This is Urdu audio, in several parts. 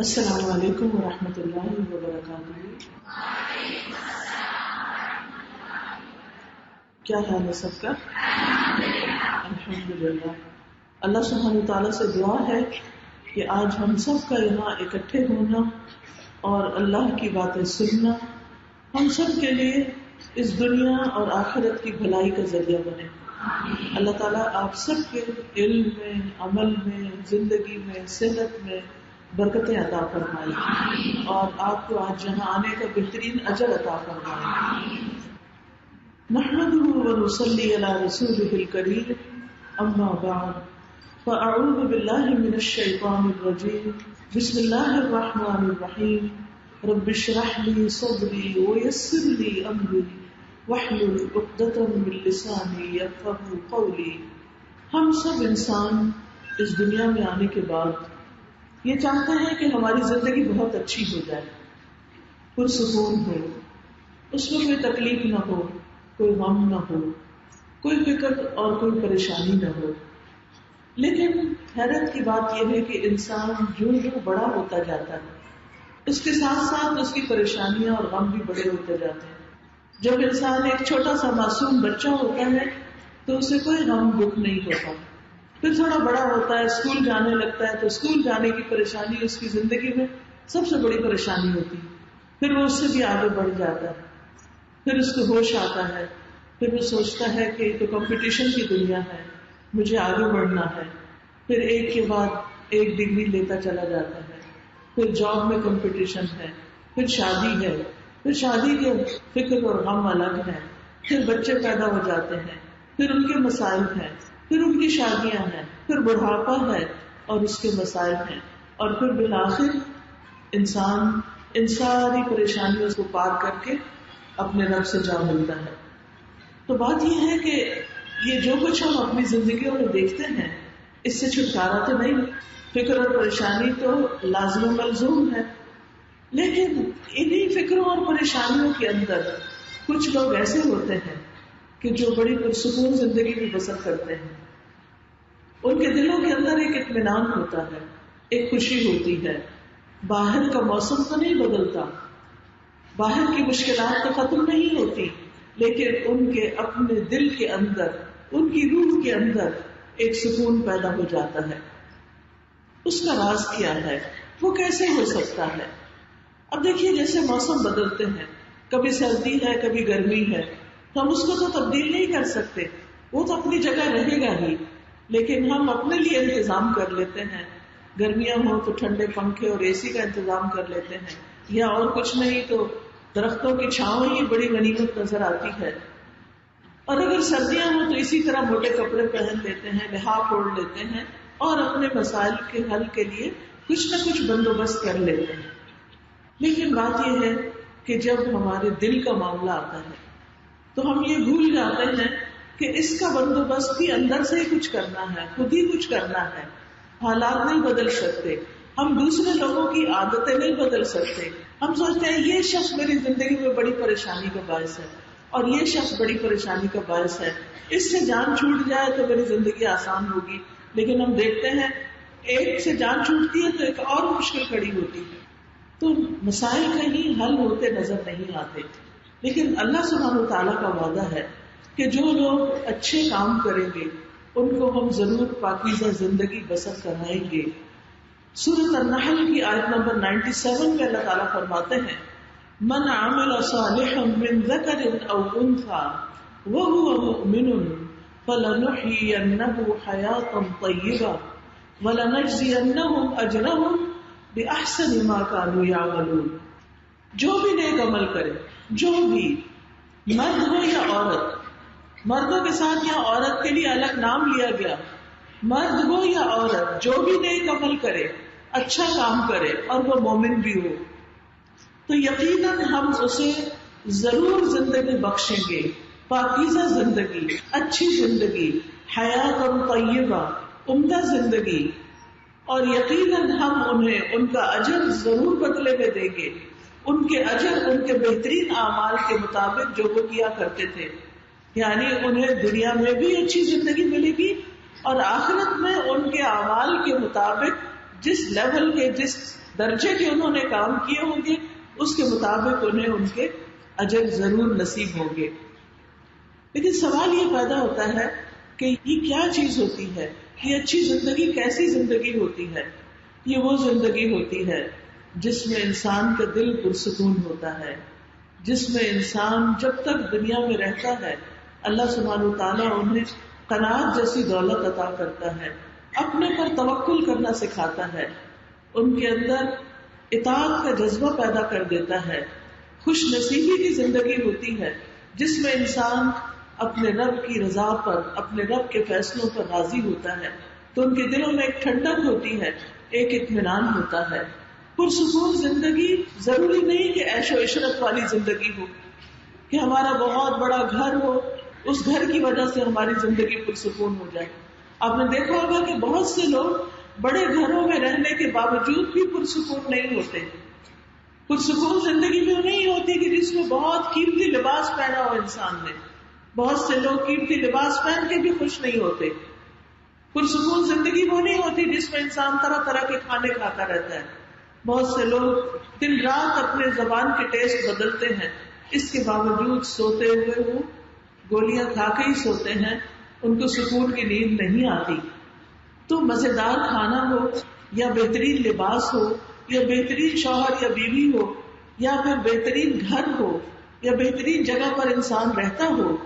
السلام علیکم ورحمۃ اللہ وبرکاتہ۔ کیا حال ہے سب کا؟ الحمدللہ۔ اللہ سبحانہ تعالیٰ سے دعا ہے کہ آج ہم سب کا یہاں اکٹھے ہونا اور اللہ کی باتیں سننا ہم سب کے لیے اس دنیا اور آخرت کی بھلائی کا ذریعہ بنے۔ اللہ تعالیٰ آپ سب کے علم میں، عمل میں، زندگی میں، صحت میں برکتیں عطا فرمائے اور آپ کو آج یہاں آنے کا بہترین اجر عطا فرمائے۔ نحمده ونصلي على رسوله الكريم اما بعد فاعوذ بالله من الشيطان الرجيم بسم الله الرحمن الرحيم رب اشرح لي صدري ويسر لي امري واحلل عقدة من لساني يفقهوا قولي۔ ہم سب انسان اس دنیا میں آنے کے بعد یہ چاہتے ہیں کہ ہماری زندگی بہت اچھی ہو جائے، پرسکون ہو، اس میں کوئی تکلیف نہ ہو، کوئی غم نہ ہو، کوئی فکر اور کوئی پریشانی نہ ہو۔ لیکن حیرت کی بات یہ ہے کہ انسان جو بڑا ہوتا جاتا ہے اس کے ساتھ ساتھ اس کی پریشانیاں اور غم بھی بڑے ہوتے جاتے ہیں۔ جب انسان ایک چھوٹا سا معصوم بچہ ہوتا ہے تو اسے کوئی غم دکھ نہیں ہوتا، پھر تھوڑا بڑا ہوتا ہے، اسکول جانے لگتا ہے تو اسکول جانے کی پریشانی اس کی زندگی میں سب سے بڑی پریشانی ہوتی ہے۔ پھر وہ اس سے بھی آگے بڑھ جاتا ہے، پھر اس کو ہوش آتا ہے، پھر وہ سوچتا ہے کہ تو کمپٹیشن کی دنیا ہے، مجھے آگے بڑھنا ہے۔ پھر ایک کے بعد ایک ڈگری لیتا چلا جاتا ہے، پھر جاب میں کمپٹیشن ہے، پھر شادی ہے، پھر شادی کے فکر اور غم الگ ہے، پھر بچے پیدا ہو جاتے ہیں، پھر ان کے مسائل ہیں، پھر ان کی شادیاں ہیں، پھر بڑھاپا ہے اور اس کے مسائل ہیں، اور پھر بالآخر انسان ان ساری پریشانیوں کو پار کر کے اپنے رب سے جا ملتا ہے۔ تو بات یہ ہے کہ یہ جو کچھ ہم اپنی زندگیوں میں دیکھتے ہیں اس سے چھٹکارا تو نہیں، فکر اور پریشانی تو لازم و ملزوم ہے، لیکن انہی فکروں اور پریشانیوں کے اندر کچھ لوگ ایسے ہوتے ہیں کہ جو بڑی پرسکون زندگی میں بسر کرتے ہیں۔ ان کے دلوں کے اندر ایک اطمینان ہوتا ہے، ایک خوشی ہوتی ہے۔ باہر کا موسم تو نہیں بدلتا، باہر کی مشکلات تو ختم نہیں ہوتی، لیکن ان کے اپنے دل کے اندر، ان کی روح کے اندر ایک سکون پیدا ہو جاتا ہے۔ اس کا راز کیا ہے؟ وہ کیسے ہو سکتا ہے؟ اب دیکھیے، جیسے موسم بدلتے ہیں، کبھی سردی ہے، کبھی گرمی ہے، تو ہم اس کو تو تبدیل نہیں کر سکتے، وہ تو اپنی جگہ رہے گا ہی، لیکن ہم اپنے لیے انتظام کر لیتے ہیں۔ گرمیاں ہوں تو ٹھنڈے پنکھے اور اے سی کا انتظام کر لیتے ہیں، یا اور کچھ نہیں تو درختوں کی چھاؤں ہی بڑی غنیمت نظر آتی ہے۔ اور اگر سردیاں ہوں تو اسی طرح موٹے کپڑے پہن لیتے ہیں، لحاف اوڑھ لیتے ہیں اور اپنے مسائل کے حل کے لیے کچھ نہ کچھ بندوبست کر لیتے ہیں۔ لیکن بات یہ ہے کہ جب ہمارے دل کا معاملہ آتا ہے تو ہم یہ بھول جاتے ہیں کہ اس کا بندوبست بھی اندر سے ہی کچھ کرنا ہے، خود ہی کچھ کرنا ہے۔ حالات نہیں بدل سکتے، ہم دوسرے لوگوں کی عادتیں نہیں بدل سکتے۔ ہم سوچتے ہیں یہ شخص میری زندگی میں بڑی پریشانی کا باعث ہے اور یہ شخص بڑی پریشانی کا باعث ہے، اس سے جان چھوٹ جائے تو میری زندگی آسان ہوگی، لیکن ہم دیکھتے ہیں ایک سے جان چھوٹتی ہے تو ایک اور مشکل کھڑی ہوتی ہے، تو مسائل کہیں حل ہوتے نظر نہیں آتے۔ لیکن اللہ سبحانہ وتعالیٰ کا وعدہ ہے کہ جو لوگ اچھے کام کریں گے ان کو ہم ضرور پاکیزہ زندگی بسر کرائیں گے۔ سورۃ النحل کی آیت نمبر 97 میں اللہ تعالیٰ فرماتے ہیں، من عمل صالحا من ذکر او انثى وهو مؤمن فلنحيينه حياة طیبہ ولنجزینہم اجرہم بأحسن ما كانوا يعملون۔ جو بھی نیک عمل کرے، جو بھی، مرد ہو یا عورت، مردوں کے ساتھ یہاں عورت کے لیے الگ نام لیا گیا، مرد ہو یا عورت، جو بھی نیک عمل کرے، اچھا کام کرے اور وہ مومن بھی ہو، تو یقیناً ہم اسے ضرور زندگی بخشیں گے، پاکیزہ زندگی، اچھی زندگی، حیات طیبہ، عمدہ زندگی، اور یقیناً ہم انہیں ان کا اجر ضرور بدلے میں دیں گے، ان کے اجر ان کے بہترین اعمال کے مطابق جو وہ کیا کرتے تھے۔ یعنی انہیں دنیا میں بھی اچھی زندگی ملے گی اور آخرت میں ان کے اعمال کے مطابق جس لیول کے، جس درجے کے انہوں نے کام کیے ہوں گے اس کے مطابق انہیں ان کے اجر ضرور نصیب ہوں گے. لیکن سوال یہ پیدا ہوتا ہے کہ یہ کیا چیز ہوتی ہے؟ یہ اچھی زندگی کیسی زندگی ہوتی ہے؟ یہ وہ زندگی ہوتی ہے جس میں انسان کا دل پرسکون ہوتا ہے، جس میں انسان جب تک دنیا میں رہتا ہے اللہ سبحانہ وتعالیٰ انہیں قناعت جیسی دولت عطا کرتا ہے، اپنے پر توکل کرنا سکھاتا ہے، ان کے اندر اطاعت کا جذبہ پیدا کر دیتا ہے. خوش نصیبی کی زندگی ہوتی ہے جس میں انسان اپنے رب کی رضا پر، اپنے رب کے فیصلوں پر راضی ہوتا ہے، تو ان کے دلوں میں ایک ٹھنڈک ہوتی ہے، ایک اطمینان ہوتا ہے. پرسکون زندگی ضروری نہیں کہ عیش و عشرت والی زندگی ہو، کہ ہمارا بہت بڑا گھر ہو، اس گھر کی وجہ سے ہماری زندگی پرسکون ہو جائے. آپ نے دیکھا ہوگا کہ بہت سے لوگ بڑے گھروں میں رہنے کے باوجود بھی پرسکون نہیں ہوتے. پرسکون زندگی میں نہیں ہوتی کہ جس میں بہت قیمتی لباس پہنا ہو انسان نے. بہت سے لوگ قیمتی لباس پہن کے بھی خوش نہیں ہوتے. پرسکون زندگی وہ نہیں ہوتی جس میں انسان طرح طرح کے کھانے کھاتا رہتا ہے. بہت سے لوگ دن رات اپنے زبان کے ٹیسٹ بدلتے ہیں، اس کے باوجود سوتے ہوئے وہ گولیاں کھا کے ہی سوتے ہیں، ان کو سکون کی نیند نہیں آتی. تو مزیدار کھانا ہو یا بہترین لباس ہو یا بہترین شوہر یا بیوی ہو یا پھر بہترین گھر ہو یا بہترین جگہ پر انسان رہتا ہو،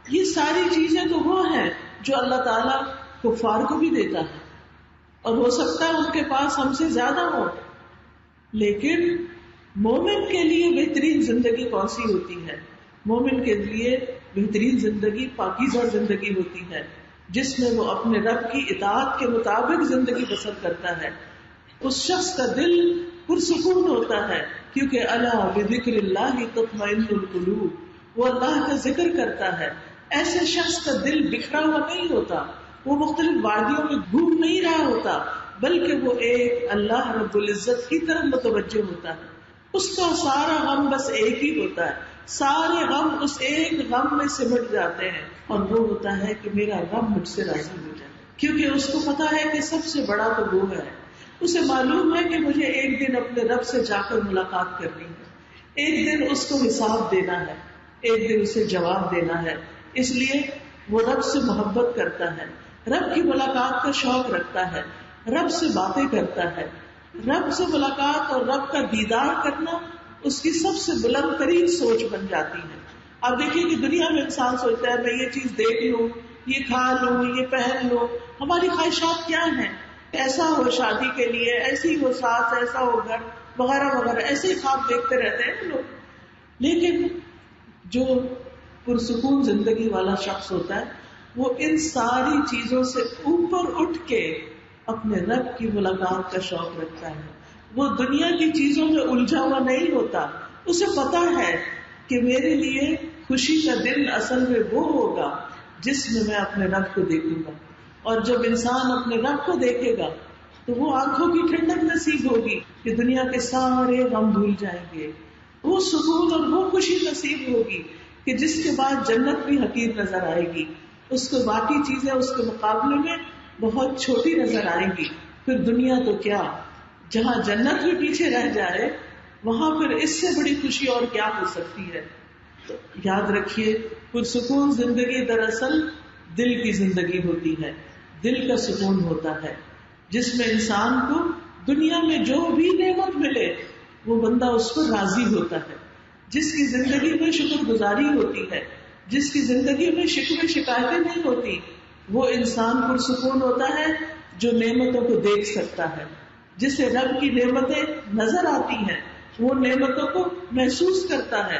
یہ ساری چیزیں تو وہ ہیں جو اللہ تعالیٰ کفار کو بھی دیتا ہے، اور ہو سکتا ہے ان کے پاس ہم سے زیادہ ہو. لیکن مومن کے لیے بہترین زندگی کون سی ہوتی ہے؟ مومن کے لیے بہترین زندگی پاکیزہ زندگی ہوتی ہے جس میں وہ اپنے رب کی اطاعت کے مطابق زندگی بسر کرتا ہے. اس شخص کا دل پرسکون ہوتا ہے کیونکہ الا بذکر اللہ تطمئن القلوب، وہ اللہ کا ذکر کرتا ہے. ایسے شخص کا دل بکھرا ہوا نہیں ہوتا، وہ مختلف وادیوں میں گھوم نہیں رہا ہوتا، بلکہ وہ ایک اللہ رب العزت کی طرف متوجہ ہوتا ہے. اس کا سارا غم بس ایک ہی ہوتا ہے، سارے غم اس ایک غم میں سمٹ جاتے ہیں، اور وہ ہوتا ہے کہ میرا رب مجھ سے راضی ہو جائے. کیونکہ اس کو پتا ہے کہ سب سے بڑا تو وہ ہے. اسے معلوم ہے کہ مجھے ایک دن اپنے رب سے جا کر ملاقات کرنی ہے، ایک دن اس کو حساب دینا ہے، ایک دن اسے جواب دینا ہے. اس لیے وہ رب سے محبت کرتا ہے، رب کی ملاقات کا شوق رکھتا ہے، رب سے باتیں کرتا ہے. رب سے ملاقات اور رب کا دیدار کرنا اس کی سب سے بلند ترین سوچ بن جاتی ہے. آپ دیکھیے کہ دنیا میں انسان سوچتا ہے میں یہ چیز دیکھ لوں، یہ کھا لوں، یہ پہن لوں. ہماری خواہشات کیا ہیں؟ ایسا ہو شادی کے لیے، ایسی ہو ساس، ایسا ہو گھر وغیرہ وغیرہ، ایسے ہی خواب دیکھتے رہتے ہیں لوگ. لیکن جو پرسکون زندگی والا شخص ہوتا ہے وہ ان ساری چیزوں سے اوپر اٹھ کے اپنے رب کی ملاقات کا شوق رکھتا ہے. وہ دنیا کی چیزوں میں الجھا ہوا نہیں ہوتا. اسے پتا ہے کہ میرے لیے خوشی کا دن اصل میں وہ ہوگا جس میں میں اپنے رب کو دیکھوں گا. اور جب انسان اپنے رب کو دیکھے گا تو وہ آنکھوں کی ٹھنڈک نصیب ہوگی کہ دنیا کے سارے غم بھول جائیں گے. وہ سکون اور وہ خوشی نصیب ہوگی کہ جس کے بعد جنت بھی حقیر نظر آئے گی. اس کو باقی چیزیں اس کے مقابلے میں بہت چھوٹی نظر آئیں گی. پھر دنیا تو کیا، جہاں جنت بھی پیچھے رہ جائے وہاں پھر اس سے بڑی خوشی اور کیا ہو سکتی ہے. تو یاد رکھیے پرسکون زندگی دراصل دل کی زندگی ہوتی ہے، دل کا سکون ہوتا ہے جس میں انسان کو دنیا میں جو بھی نعمت ملے وہ بندہ اس پر راضی ہوتا ہے. جس کی زندگی میں شکر گزاری ہوتی ہے، جس کی زندگی میں شکوے شکایتیں نہیں ہوتی، وہ انسان پرسکون ہوتا ہے جو نعمتوں کو دیکھ سکتا ہے، جسے رب کی نعمتیں نظر آتی ہیں، وہ نعمتوں کو محسوس کرتا ہے.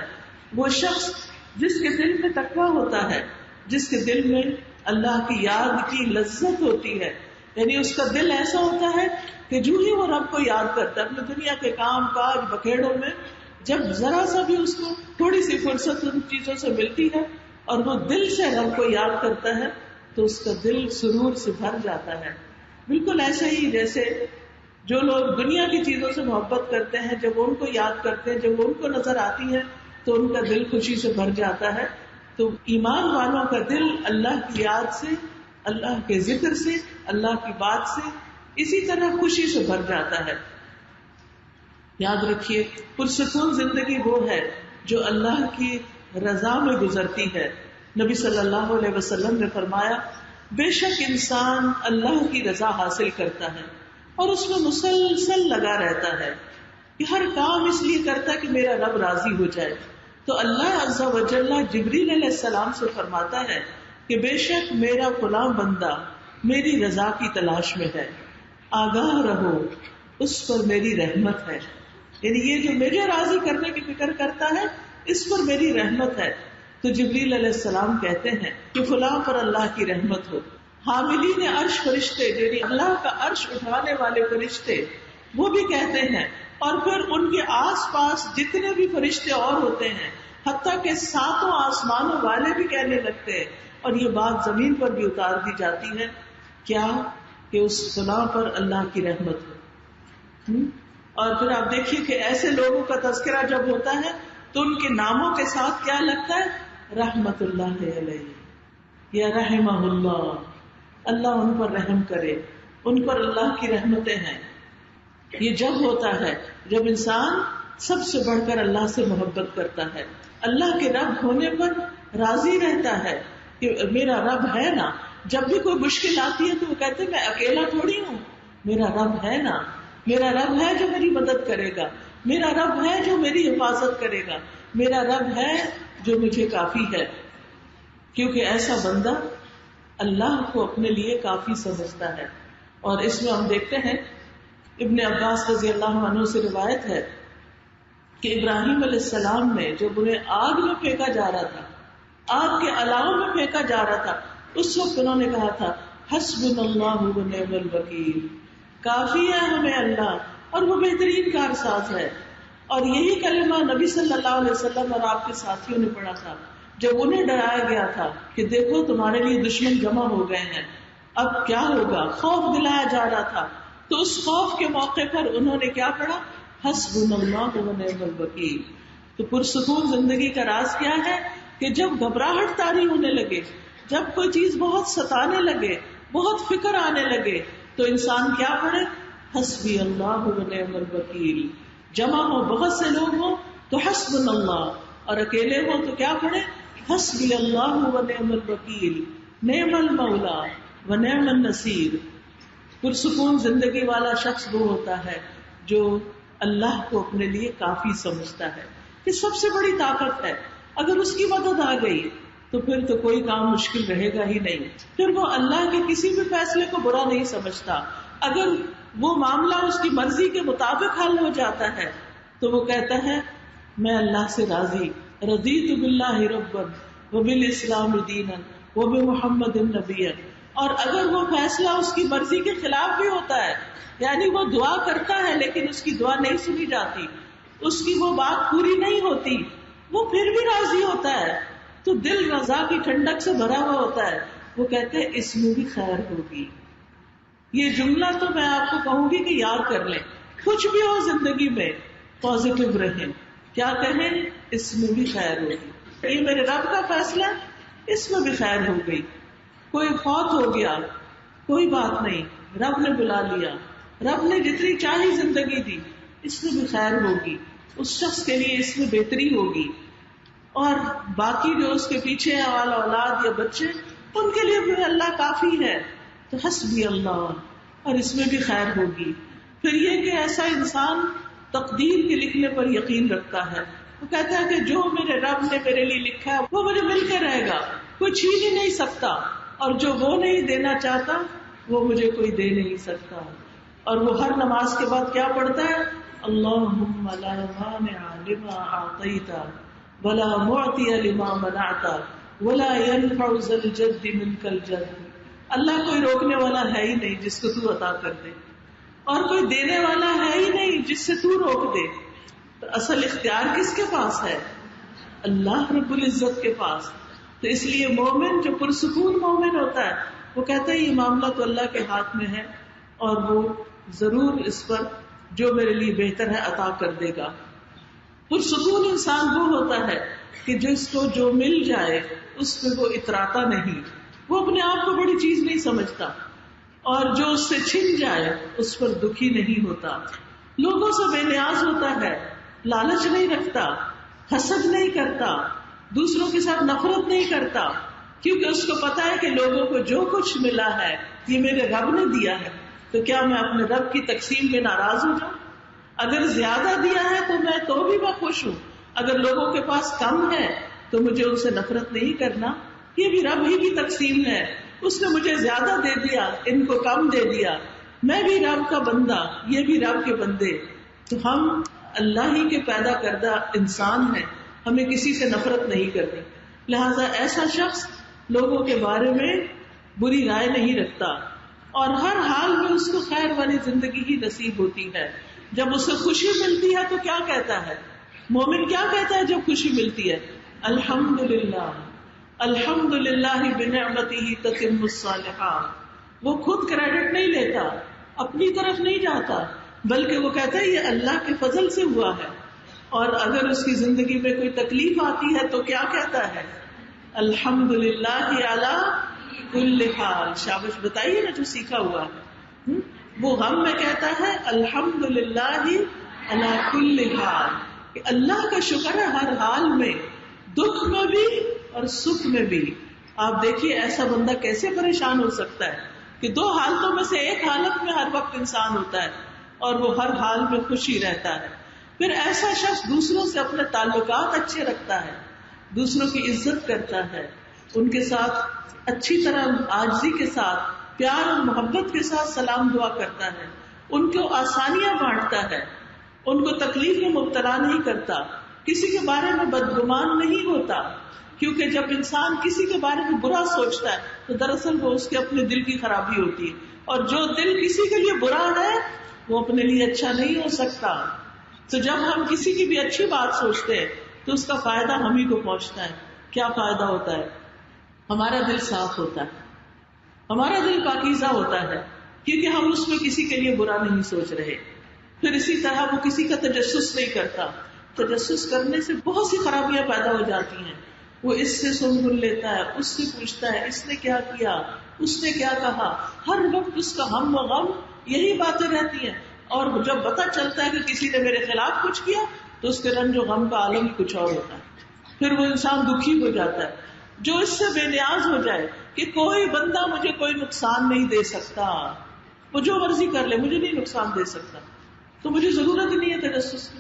وہ شخص جس کے دل میں تقویٰ ہوتا ہے، جس کے دل میں اللہ کی یاد کی لذت ہوتی ہے، یعنی اس کا دل ایسا ہوتا ہے کہ جو ہی وہ رب کو یاد کرتا ہے اپنے دنیا کے کام کاج بکھیڑوں میں، جب ذرا سا بھی اس کو تھوڑی سی فرصت ان چیزوں سے ملتی ہے اور وہ دل سے رب کو یاد کرتا ہے تو اس کا دل سرور سے بھر جاتا ہے. بالکل ایسے ہی جیسے جو لوگ دنیا کی چیزوں سے محبت کرتے ہیں، جب ان کو یاد کرتے ہیں، جب ان کو نظر آتی ہیں تو ان کا دل خوشی سے بھر جاتا ہے. تو ایمان والوں کا دل اللہ کی یاد سے، اللہ کے ذکر سے، اللہ کی بات سے اسی طرح خوشی سے بھر جاتا ہے. یاد رکھیے پرسکون زندگی وہ ہے جو اللہ کی رضا میں گزرتی ہے. نبی صلی اللہ علیہ وسلم نے فرمایا بے شک انسان اللہ کی رضا حاصل کرتا ہے اور اس میں مسلسل لگا رہتا ہے کہ ہر کام اس لیے کرتا ہے کہ میرا رب راضی ہو جائے. تو اللہ عز و جل جبریل علیہ السلام سے فرماتا ہے کہ بے شک میرا فلاں بندہ میری رضا کی تلاش میں ہے، آگاہ رہو اس پر میری رحمت ہے. یعنی یہ جو مجھے راضی کرنے کی فکر کرتا ہے اس پر میری رحمت ہے. تو جبریل علیہ السلام کہتے ہیں کہ فلاں پر اللہ کی رحمت ہو. حاملین عرش فرشتے یعنی اللہ کا عرش اٹھانے والے فرشتے وہ بھی کہتے ہیں، اور پھر ان کے آس پاس جتنے بھی فرشتے اور ہوتے ہیں حتیٰ کہ 7 آسمانوں والے بھی کہنے لگتے ہیں. اور یہ بات زمین پر بھی اتار دی جاتی ہے کیا کہ اس فلاں پر اللہ کی رحمت ہو. اور پھر آپ دیکھیے کہ ایسے لوگوں کا تذکرہ جب ہوتا ہے تو ان کے ناموں کے ساتھ کیا لگتا ہے رحمت اللہ علیہ یا رحمہ اللہ، اللہ ان پر رحم کرے، ان پر اللہ کی رحمتیں ہیں. یہ جب ہوتا ہے جب انسان سب سے بڑھ کر اللہ سے محبت کرتا ہے، اللہ کے رب ہونے پر راضی رہتا ہے کہ میرا رب ہے نا. جب بھی کوئی مشکل آتی ہے تو وہ کہتے ہیں میں اکیلا تھوڑی ہوں، میرا رب ہے نا، میرا رب ہے جو میری مدد کرے گا، میرا رب ہے جو میری حفاظت کرے گا، میرا رب ہے جو مجھے کافی ہے. کیونکہ ایسا بندہ اللہ کو اپنے لیے کافی سمجھتا ہے. اور اس میں ہم دیکھتے ہیں ابن عباس رضی اللہ عنہ سے روایت ہے کہ ابراہیم علیہ السلام نے جب انہیں آگ میں پھینکا جا رہا تھا، آگ کے الاؤ میں پھینکا جا رہا تھا، اس وقت انہوں نے کہا تھا حسبنا اللہ و نعم الوکیل، کافی ہے ہمیں اللہ اور وہ بہترین کارساز ہے. اور یہی کلمہ نبی صلی اللہ علیہ وسلم اور آپ کے ساتھیوں نے پڑھا تھا جب انہیں ڈرایا گیا تھا کہ دیکھو تمہارے لیے دشمن جمع ہو گئے ہیں، اب کیا ہوگا. خوف دلایا جا رہا تھا تو اس خوف کے موقع پر انہوں نے کیا پڑھا حسبنا اللہ و نعم الوکیل. تو پرسکون زندگی کا راز کیا ہے کہ جب گھبراہٹ طاری ہونے لگے، جب کوئی چیز بہت ستانے لگے، بہت فکر آنے لگے تو انسان کیا پڑھے حسبی اللہ و نعم الوکیل. جمع ہو بہت سے لوگ ہوں تو حسبنا اللہ، اور اکیلے ہو تو کیا پڑھے حسبی اللہ و نعم الوکیل، نعم المولا و نعم النصیر. پرسکون زندگی والا شخص وہ ہوتا ہے جو اللہ کو اپنے لیے کافی سمجھتا ہے. یہ سب سے بڑی طاقت ہے. اگر اس کی مدد آ گئی تو پھر تو کوئی کام مشکل رہے گا ہی نہیں. پھر وہ اللہ کے کسی بھی فیصلے کو برا نہیں سمجھتا. اگر وہ معاملہ اس کی مرضی کے مطابق حل ہو جاتا ہے تو وہ کہتا ہے میں اللہ سے راضی، رضیت باللہ ربا وبالاسلام دینا وبمحمد نبیا. اور اگر وہ فیصلہ اس کی مرضی کے خلاف بھی ہوتا ہے، یعنی وہ دعا کرتا ہے لیکن اس کی دعا نہیں سنی جاتی، اس کی وہ بات پوری نہیں ہوتی، وہ پھر بھی راضی ہوتا ہے تو دل رضا کی ٹھنڈک سے بھرا ہوا ہوتا ہے. وہ کہتے ہیں اس میں بھی خیر ہوگی. یہ جملہ تو میں آپ کو کہوں گی کہ یاد کر لیں، کچھ بھی ہو زندگی میں پازیٹو رہیں. کیا کہیں اس میں بھی خیر ہوگی. یہ میرے رب کا فیصلہ، اس میں بھی خیر ہو گئی. کوئی فوت ہو گیا، کوئی بات نہیں، رب نے بلا لیا، رب نے جتنی چاہی زندگی دی، اس میں بھی خیر ہوگی، اس شخص کے لیے اس میں بہتری ہوگی. اور باقی جو اس کے پیچھے والا اولاد یا بچے، ان کے لیے بھی اللہ کافی ہے. تو حسبی اللہ، اور اس میں بھی خیر ہوگی. پھر یہ کہ ایسا انسان تقدیر کے لکھنے پر یقین رکھتا ہے. وہ کہتا ہے کہ جو میرے رب نے میرے لیے لکھا ہے وہ مجھے مل کے رہے گا، کوئی چھین ہی نہیں سکتا، اور جو وہ نہیں دینا چاہتا وہ مجھے کوئی دے نہیں سکتا. اور وہ ہر نماز کے بعد کیا پڑھتا ہے اللہم لا مانع لما اعطیت ولا معطی لما منعت ولا ينفع ذا الجد منک الجد. اللہ کوئی روکنے والا ہے ہی نہیں جس کو تو عطا کر دے، اور کوئی دینے والا ہے ہی نہیں جس سے تو روک دے. تو اصل اختیار کس کے پاس ہے؟ اللہ رب العزت کے پاس. تو اس لیے مومن جو پرسکون مومن ہوتا ہے وہ کہتا ہے یہ معاملہ تو اللہ کے ہاتھ میں ہے اور وہ ضرور اس پر جو میرے لیے بہتر ہے عطا کر دے گا. پرسکون انسان وہ ہوتا ہے کہ جس کو جو مل جائے اس پہ وہ اتراتا نہیں، وہ اپنے آپ کو بڑی چیز نہیں سمجھتا، اور جو اس سے چھن جائے اس پر دکھی نہیں ہوتا. لوگوں سے بے نیاز ہوتا ہے، لالچ نہیں رکھتا، حسد نہیں کرتا، دوسروں کے ساتھ نفرت نہیں کرتا، کیونکہ اس کو پتا ہے کہ لوگوں کو جو کچھ ملا ہے یہ میرے رب نے دیا ہے، تو کیا میں اپنے رب کی تقسیم پہ ناراض ہو جاؤں؟ اگر زیادہ دیا ہے تو بھی میں خوش ہوں، اگر لوگوں کے پاس کم ہے تو مجھے ان سے نفرت نہیں کرنا، یہ بھی رب ہی کی تقسیم ہے، اس نے مجھے زیادہ دے دیا، ان کو کم دے دیا، میں بھی رب کا بندہ، یہ بھی رب کے بندے، تو ہم اللہ ہی کے پیدا کردہ انسان ہیں، ہمیں کسی سے نفرت نہیں کرنی، لہذا ایسا شخص لوگوں کے بارے میں بری رائے نہیں رکھتا اور ہر حال میں اس کو خیر والی زندگی ہی نصیب ہوتی ہے۔ جب اسے خوشی ملتی ہے تو کیا کہتا ہے؟ مومن کیا کہتا ہے جب خوشی ملتی ہے؟ الحمدللہ، الحمدللہ بنعمتہ تتم الصالحات۔ وہ خود کریڈٹ نہیں لیتا، اپنی طرف نہیں جاتا، بلکہ وہ کہتا ہے یہ اللہ کے فضل سے ہوا ہے۔ اور اگر اس کی زندگی میں کوئی تکلیف آتی ہے تو کیا کہتا ہے؟ الحمدللہ علی کل حال۔ شاباش، بتائیے نا جو سیکھا ہوا ہے، وہ غم میں کہتا ہے الحمدللہ علی کل حال، کہ اللہ کا شکر ہے ہر حال میں، دکھ میں بھی اور سکھ میں بھی۔ آپ دیکھیے ایسا بندہ کیسے پریشان ہو سکتا ہے کہ دو حالتوں میں سے ایک حالت میں ہر وقت انسان ہوتا ہے اور وہ ہر حال میں خوشی رہتا ہے۔ پھر ایسا شخص دوسروں سے اپنے تعلقات اچھے رکھتا ہے، دوسروں کی عزت کرتا ہے، ان کے ساتھ اچھی طرح عاجزی کے ساتھ، پیار اور محبت کے ساتھ سلام دعا کرتا ہے، ان کو آسانیاں بانٹتا ہے، ان کو تکلیف میں مبتلا نہیں کرتا، کسی کے بارے میں بدگمان نہیں ہوتا، کیونکہ جب انسان کسی کے بارے میں برا سوچتا ہے تو دراصل وہ اس کے اپنے دل کی خرابی ہوتی ہے، اور جو دل کسی کے لیے برا ہے وہ اپنے لیے اچھا نہیں ہو سکتا۔ تو جب ہم کسی کی بھی اچھی بات سوچتے ہیں تو اس کا فائدہ ہم ہی کو پہنچتا ہے۔ کیا فائدہ ہوتا ہے؟ ہمارا دل صاف ہوتا ہے، ہمارا دل پاکیزہ ہوتا ہے، کیونکہ ہم اس میں کسی کے لیے برا نہیں سوچ رہے۔ پھر اسی طرح وہ کسی کا تجسس نہیں کرتا، تجسس کرنے سے بہت سی خرابیاں پیدا ہو جاتی ہیں، وہ اس سے سن لیتا ہے، اس سے پوچھتا ہے اس نے کیا کیا، اس نے کیا کہا، ہر وقت اس کا ہم و غم یہی باتیں رہتی ہیں، اور جب پتہ چلتا ہے کہ کسی نے میرے خلاف کچھ کیا تو اس کے رنج و غم کا عالم کچھ اور ہوتا ہے، پھر وہ انسان دکھی ہو جاتا ہے۔ جو اس سے بے نیاز ہو جائے کہ کوئی بندہ مجھے کوئی نقصان نہیں دے سکتا، وہ جو مرضی کر لے مجھے نہیں نقصان دے سکتا، تو مجھے ضرورت ہی نہیں ہے تجسس کی۔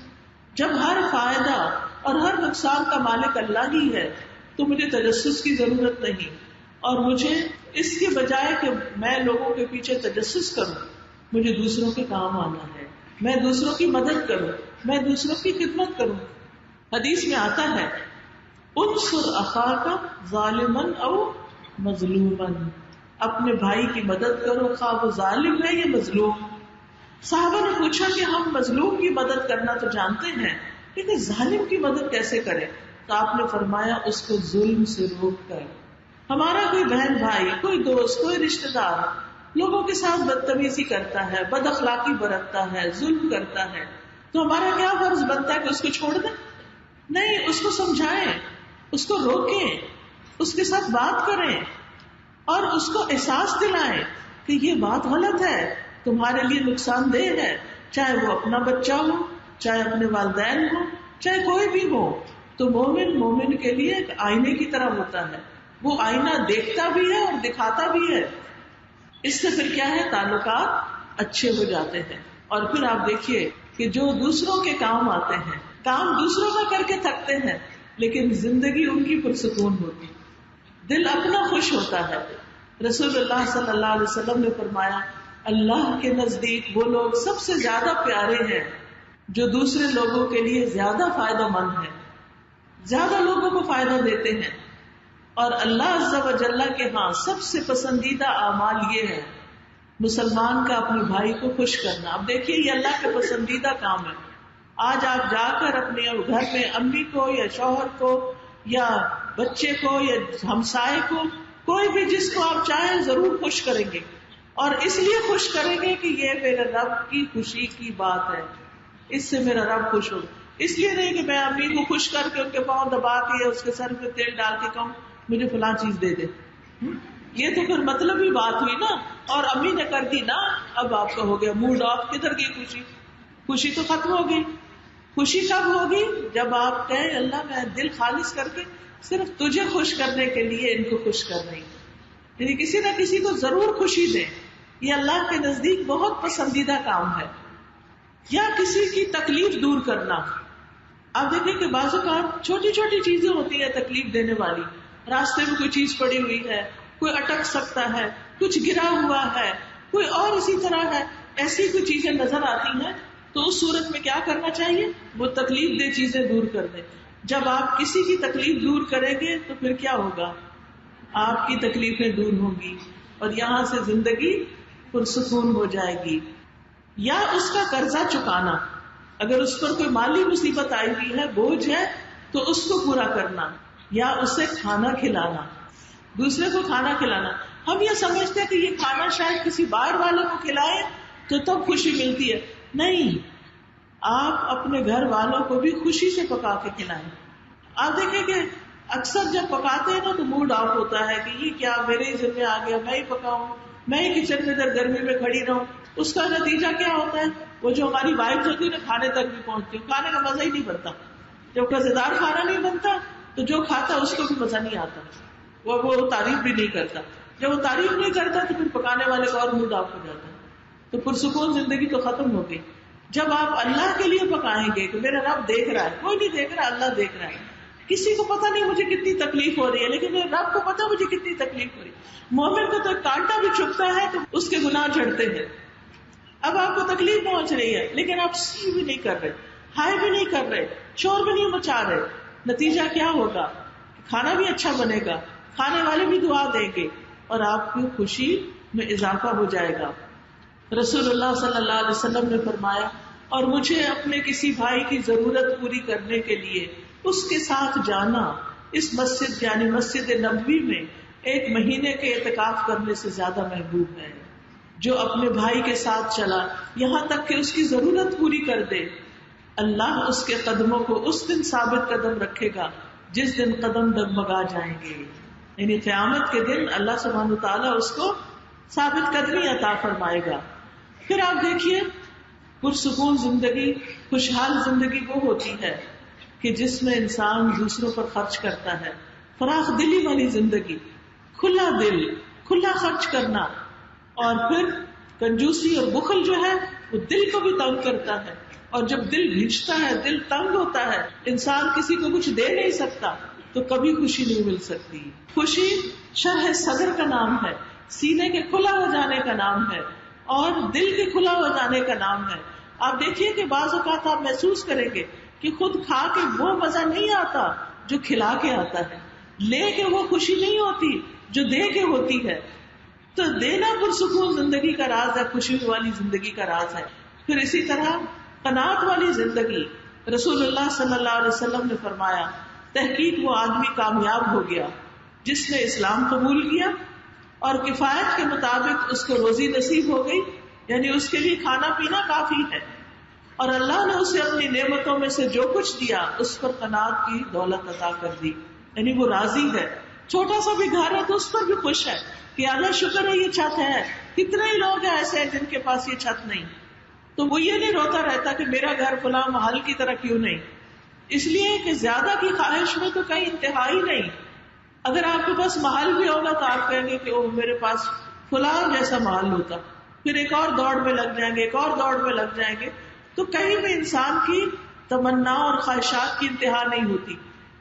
جب ہر فائدہ اور ہر نقصان کا مالک اللہ ہی ہے تو مجھے تجسس کی ضرورت نہیں، اور مجھے اس کے بجائے کہ میں لوگوں کے پیچھے تجسس کروں، مجھے دوسروں کے کام آنا ہے، میں دوسروں کی مدد کروں، میں دوسروں کی خدمت کروں۔ حدیث میں آتا ہے انصر اخاک ظالما او مظلوما، اپنے بھائی کی مدد کرو خواہ وہ ظالم ہے یا مظلوم۔ صحابہ نے پوچھا کہ ہم مظلوم کی مدد کرنا تو جانتے ہیں لیکن ظالم کی مدد کیسے کریں؟ تو آپ نے فرمایا اس کو ظلم سے روک کر۔ ہمارا کوئی بہن بھائی، کوئی دوست، کوئی رشتہ دار لوگوں کے ساتھ بدتمیزی کرتا ہے، بد اخلاقی برتتا ہے، ظلم کرتا ہے، تو ہمارا کیا فرض بنتا ہے کہ اس کو چھوڑ دیں؟ نہیں، اس کو سمجھائیں، اس کو روکیں، اس کے ساتھ بات کریں اور اس کو احساس دلائیں کہ یہ بات غلط ہے، تمہارے لیے نقصان دہ ہے، چاہے وہ اپنا بچہ ہو، چاہے اپنے والدین ہو، چاہے کوئی بھی ہو۔ تو مومن کے لیے ایک آئینے کی طرح ہوتا ہے، وہ آئینہ دیکھتا بھی ہے اور دکھاتا بھی ہے۔ اس سے پھر کیا ہے؟ تعلقات اچھے ہو جاتے ہیں۔ اور پھر آپ دیکھیے کہ جو دوسروں کے کام آتے ہیں، کام دوسروں کا کر کے تھکتے ہیں لیکن زندگی ان کی پرسکون ہوتی، دل اپنا خوش ہوتا ہے۔ رسول اللہ صلی اللہ علیہ وسلم نے فرمایا اللہ کے نزدیک وہ لوگ سب سے زیادہ پیارے ہیں جو دوسرے لوگوں کے لیے زیادہ فائدہ مند ہیں، زیادہ لوگوں کو فائدہ دیتے ہیں، اور اللہ عز و جل کے ہاں سب سے پسندیدہ اعمال یہ ہے مسلمان کا اپنے بھائی کو خوش کرنا۔ اب دیکھیے یہ اللہ کے پسندیدہ کام ہے۔ آج آپ جا کر اپنے گھر میں امی کو یا شوہر کو یا بچے کو یا ہمسائے کو، کوئی بھی جس کو آپ چاہیں ضرور خوش کریں گے، اور اس لیے خوش کریں گے کہ یہ میرے رب کی خوشی کی بات ہے، اس سے میرا رب خوش ہو۔ اس لیے نہیں کہ میں امی کو خوش کر کے ان کے پاؤں دبا کے یا اس کے سر پہ تیل ڈال کے کہوں مجھے فلاں چیز دے دے، یہ تو پھر مطلب ہی بات ہوئی نا، اور امی نے کر دی نا، اب آپ کا ہو گیا موڈ آف، کدھر گئی خوشی؟ خوشی تو ختم ہو گئی. خوشی کب ہوگی؟ جب آپ کہیں اللہ میں دل خالص کر کے صرف تجھے خوش کرنے کے لیے ان کو خوش کر رہی ہوں. یعنی کسی نہ کسی کو ضرور خوشی دیں. یہ اللہ کے نزدیک بہت پسندیدہ کام ہے. یا کسی کی تکلیف دور کرنا. آپ دیکھیں کہ بعض اوقات چھوٹی چھوٹی چیزیں ہوتی ہیں تکلیف دینے والی. راستے میں کوئی چیز پڑی ہوئی ہے, کوئی اٹک سکتا ہے, کچھ گرا ہوا ہے, کوئی اور اسی طرح ہے, ایسی کوئی چیزیں نظر آتی ہیں تو اس صورت میں کیا کرنا چاہیے؟ وہ تکلیف دہ چیزیں دور کر دیں. جب آپ کسی کی تکلیف دور کریں گے تو پھر کیا ہوگا؟ آپ کی تکلیفیں دور ہوں گی اور یہاں سے زندگی پرسکون ہو جائے گی. یا اس کا قرضہ چکانا. اگر اس پر کوئی مالی مصیبت آئی ہوئی ہے, بوجھ ہے, تو اس کو پورا کرنا. یا اسے کھانا کھلانا, دوسرے کو کھانا کھلانا. ہم یہ سمجھتے ہیں کہ یہ کھانا شاید کسی باہر والے کو کھلائے تو تب خوشی ملتی ہے. نہیں, آپ اپنے گھر والوں کو بھی خوشی سے پکا کے کھلائیں. آپ دیکھیں کہ اکثر جب پکاتے ہیں نا تو موڈ آف ہوتا ہے کہ یہ کیا میرے ہی ذمہ آ گیا, میں ہی پکاؤں, میں ہی کچن میں ادھر گرمی میں کھڑی رہوں. اس کا نتیجہ کیا ہوتا ہے؟ وہ جو ہماری وائف ہوتی ہے نا, کھانے تک بھی پہنچتی ہے, کھانے کا مزہ ہی نہیں بنتا. جب مزیدار کھانا نہیں بنتا تو جو کھاتا اس کو بھی مزہ نہیں آتا, وہ تعریف بھی نہیں کرتا. جب وہ تعریف نہیں کرتا تو پھر پکانے والے کا اور موڈ آف ہو جاتا ہے. تو پرسکون زندگی تو ختم ہو گئی. جب آپ اللہ کے لیے پکائیں گے کہ میرا رب دیکھ رہا ہے, کوئی نہیں دیکھ رہا, اللہ دیکھ رہا ہے. کسی کو پتا نہیں مجھے کتنی تکلیف ہو رہی ہے, لیکن میرے رب کو پتا مجھے کتنی تکلیف ہو رہی ہے. مومن کو تو کانٹا بھی چبھتا ہے تو اس کے گناہ جھڑتے ہیں. اب آپ کو تکلیف پہنچ رہی ہے لیکن آپ سی بھی نہیں کر رہے, ہائے بھی نہیں کر رہے, شور بھی نہیں مچا رہے. نتیجہ کیا ہوگا؟ کھانا بھی اچھا بنے گا, کھانے والے بھی دعا دیں گے اور آپ کی خوشی میں اضافہ ہو جائے گا. رسول اللہ صلی اللہ علیہ وسلم نے فرمایا, اور مجھے اپنے کسی بھائی کی ضرورت پوری کرنے کے لیے اس کے ساتھ جانا اس مسجد یعنی مسجد نبوی میں 1 مہینے کے اعتکاف کرنے سے زیادہ محبوب ہے. جو اپنے بھائی کے ساتھ چلا یہاں تک کہ اس کی ضرورت پوری کر دے, اللہ اس کے قدموں کو اس دن ثابت قدم رکھے گا جس دن قدم ڈگمگا جائیں گے. یعنی قیامت کے دن اللہ سبحانہ وتعالیٰ اس کو ثابت قدمی عطا فرمائے گا. پھر آپ دیکھیے, پرسکون زندگی, خوشحال زندگی وہ ہوتی ہے کہ جس میں انسان دوسروں پر خرچ کرتا ہے. فراخ دلی والی زندگی, کھلا دل, کھلا خرچ کرنا. اور پھر کنجوسی اور بخل جو ہے وہ دل کو بھی تنگ کرتا ہے, اور جب دل بھیجتا ہے, دل تنگ ہوتا ہے, انسان کسی کو کچھ دے نہیں سکتا تو کبھی خوشی نہیں مل سکتی. خوشی شرح صدر کا نام ہے, سینے کے کھلا ہو جانے کا نام ہے, اور دل کے کھلا ہو جانے کا نام ہے. آپ دیکھیے کہ بعض اوقات آپ محسوس کریں گے کہ خود کھا کے وہ مزہ نہیں آتا جو کھلا کے آتا ہے, لے کے وہ خوشی نہیں ہوتی جو دے کے ہوتی ہے. تو دینا پرسکون زندگی کا راز ہے, خوشی والی زندگی کا راز ہے. پھر اسی طرح قناعت والی زندگی. رسول اللہ صلی اللہ علیہ وسلم نے فرمایا, تحقیق وہ آدمی کامیاب ہو گیا جس نے اسلام قبول کیا اور کفایت کے مطابق اس کو روزی نصیب ہو گئی, یعنی اس کے لیے کھانا پینا کافی ہے, اور اللہ نے اسے اپنی نعمتوں میں سے جو کچھ دیا اس پر قناعت کی دولت عطا کر دی, یعنی وہ راضی ہے. چھوٹا سا بھی گھر ہے تو اس پر بھی خوش ہے کہ اللہ شکر ہے یہ چھت ہے. کتنے ہی لوگ ہیں ایسے ہیں جن کے پاس یہ چھت نہیں, تو وہ یہ نہیں روتا رہتا کہ میرا گھر فلاں محل کی طرح کیوں نہیں. اس لیے کہ زیادہ کی خواہش میں تو کہیں انتہائی نہیں. اگر آپ کے پاس محل بھی ہوگا تو آپ کہیں گے کہ وہ میرے پاس فلاں جیسا محل ہوتا, پھر ایک اور دوڑ میں لگ جائیں گے, ایک اور دوڑ میں لگ جائیں گے. تو کہیں بھی انسان کی تمنا اور خواہشات کی انتہا نہیں ہوتی.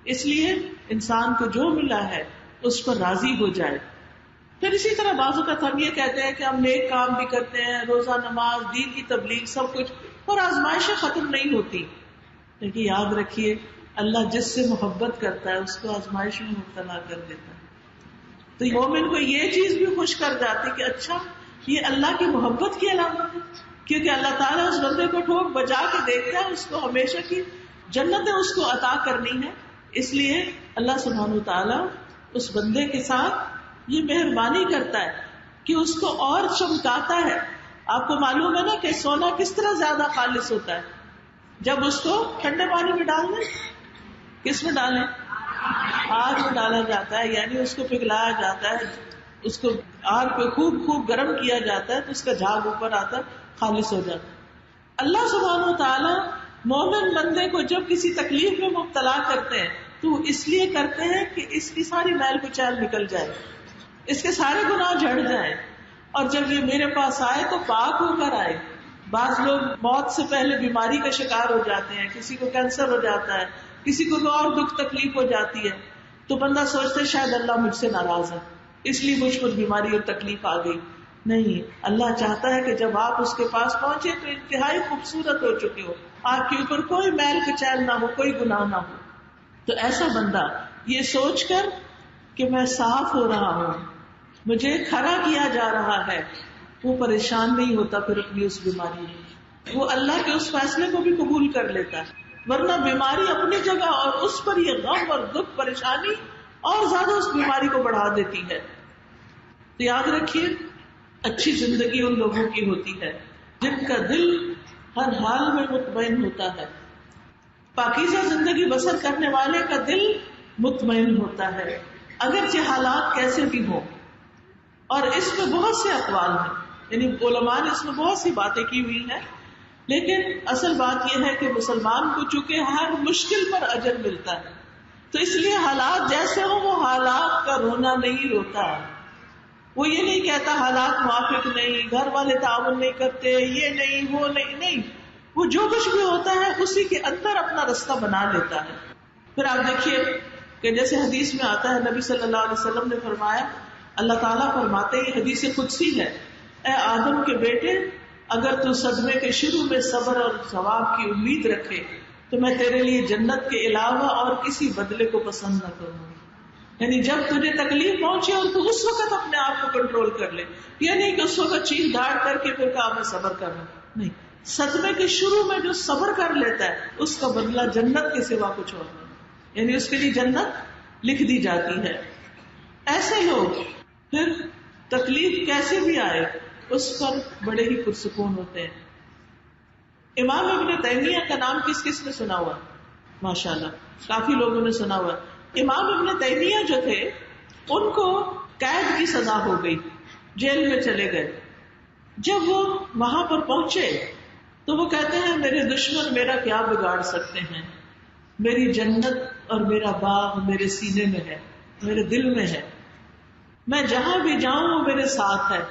اس لیے انسان کو جو ملا ہے اس پر راضی ہو جائے. پھر اسی طرح بعض اوقات ہم یہ کہتے ہیں کہ ہم نیک کام بھی کرتے ہیں, روزہ نماز, دین کی تبلیغ, سب کچھ, اور آزمائشیں ختم نہیں ہوتی. لیکن یاد رکھیے اللہ جس سے محبت کرتا ہے اس کو آزمائش میں مبتلا کر دیتا ہے. تو مومن کو یہ چیز بھی خوش کر جاتی کہ اچھا یہ اللہ کی محبت کی علامت ہے, کیونکہ اللہ تعالیٰ اس بندے کو ٹھوک بجا کے دیکھتا ہے, اس کو ہمیشہ کی جنتیں اس کو عطا کرنی ہے. اس لیے اللہ سبحانہ وتعالیٰ اس بندے کے ساتھ یہ مہربانی کرتا ہے کہ اس کو اور چمکاتا ہے. آپ کو معلوم ہے نا کہ سونا کس طرح زیادہ خالص ہوتا ہے؟ جب اس کو ٹھنڈے پانی میں ڈال دیں, کس میں ڈالیں؟ آگ میں ڈالا جاتا ہے, یعنی اس کو پگھلایا جاتا ہے, اس کو آگ پہ خوب خوب گرم کیا جاتا ہے تو اس کا جھاگ اوپر آتا ہے, خالص ہو جاتا ہے. اللہ سبحانہ و تعالی مومن بندے کو جب کسی تکلیف میں مبتلا کرتے ہیں تو اس لیے کرتے ہیں کہ اس کی ساری میل کچیل نکل جائے، اس کے سارے گناہ جھڑ جائیں، اور جب یہ میرے پاس آئے تو پاک ہو کر آئے. بعض لوگ موت سے پہلے بیماری کا شکار ہو جاتے ہیں، کسی کو کینسر ہو جاتا ہے، کسی کو اور دکھ تکلیف ہو جاتی ہے، تو بندہ سوچتا ہے شاید اللہ مجھ سے ناراض ہے اس لیے مجھ پر بیماری اور تکلیف آ گئی. نہیں، اللہ چاہتا ہے کہ جب آپ اس کے پاس پہنچے تو انتہائی خوبصورت ہو چکے ہو، آپ کے اوپر کوئی میل کچیل نہ ہو، کوئی گناہ نہ ہو. تو ایسا بندہ یہ سوچ کر کہ میں صاف ہو رہا ہوں، مجھے کھڑا کیا جا رہا ہے، وہ پریشان نہیں ہوتا پھر اپنی اس بیماری میں، وہ اللہ کے اس فیصلے کو بھی قبول کر لیتا ہے. ورنہ بیماری اپنی جگہ اور اس پر یہ غم اور دکھ پریشانی اور زیادہ اس بیماری کو بڑھا دیتی ہے. تو یاد رکھیے، اچھی زندگی ان لوگوں کی ہوتی ہے جن کا دل ہر حال میں مطمئن ہوتا ہے. پاکیزہ زندگی بسر کرنے والے کا دل مطمئن ہوتا ہے اگرچہ حالات کیسے بھی ہوں. اور اس میں بہت سے اقوال ہیں، یعنی علماء نے اس میں بہت سی باتیں کی ہوئی ہیں، لیکن اصل بات یہ ہے کہ مسلمان کو چونکہ ہر مشکل پر اجر ملتا ہے، تو اس لیے حالات جیسے ہوں وہ حالات کا رونا نہیں روتا. وہ یہ نہیں کہتا حالات موافق نہیں، گھر والے تعاون نہیں کرتے، یہ نہیں وہ نہیں، وہ جو کچھ بھی ہوتا ہے اسی کے اندر اپنا رستہ بنا لیتا ہے. پھر آپ دیکھیے کہ جیسے حدیث میں آتا ہے، نبی صلی اللہ علیہ وسلم نے فرمایا، اللہ تعالیٰ فرماتے ہیں، حدیث قدسی ہے، اے آدم کے بیٹے، اگر تو صدمے کے شروع میں صبر اور ثواب کی امید رکھے تو میں تیرے لیے جنت کے علاوہ اور کسی بدلے کو پسند نہ کروں. یعنی جب تجھے تکلیف پہنچے اور تو اس وقت اپنے آپ کو کنٹرول کر لے، یہ نہیں کہ اس وقت چیخ داڑ کر کے پھر کہا میں صبر کر رہا ہوں. نہیں، صدمے کے شروع میں جو صبر کر لیتا ہے اس کا بدلہ جنت کے سوا کچھ اور نہیں، یعنی اس کے لیے جنت لکھ دی جاتی ہے. ایسے لوگ پھر تکلیف کیسے بھی آئے اس پر بڑے ہی پرسکون ہوتے ہیں. امام ابن تیمیہ کا نام کس کس نے سنا ہوا؟ ماشاءاللہ کافی لوگوں نے سنا ہوا. امام ابن تیمیہ جو تھے ان کو قید کی سزا ہو گئی، جیل میں چلے گئے. جب وہ وہاں پر پہنچے تو وہ کہتے ہیں میرے دشمن میرا کیا بگاڑ سکتے ہیں، میری جنت اور میرا باغ میرے سینے میں ہے، میرے دل میں ہے، میں جہاں بھی جاؤں وہ میرے ساتھ ہے،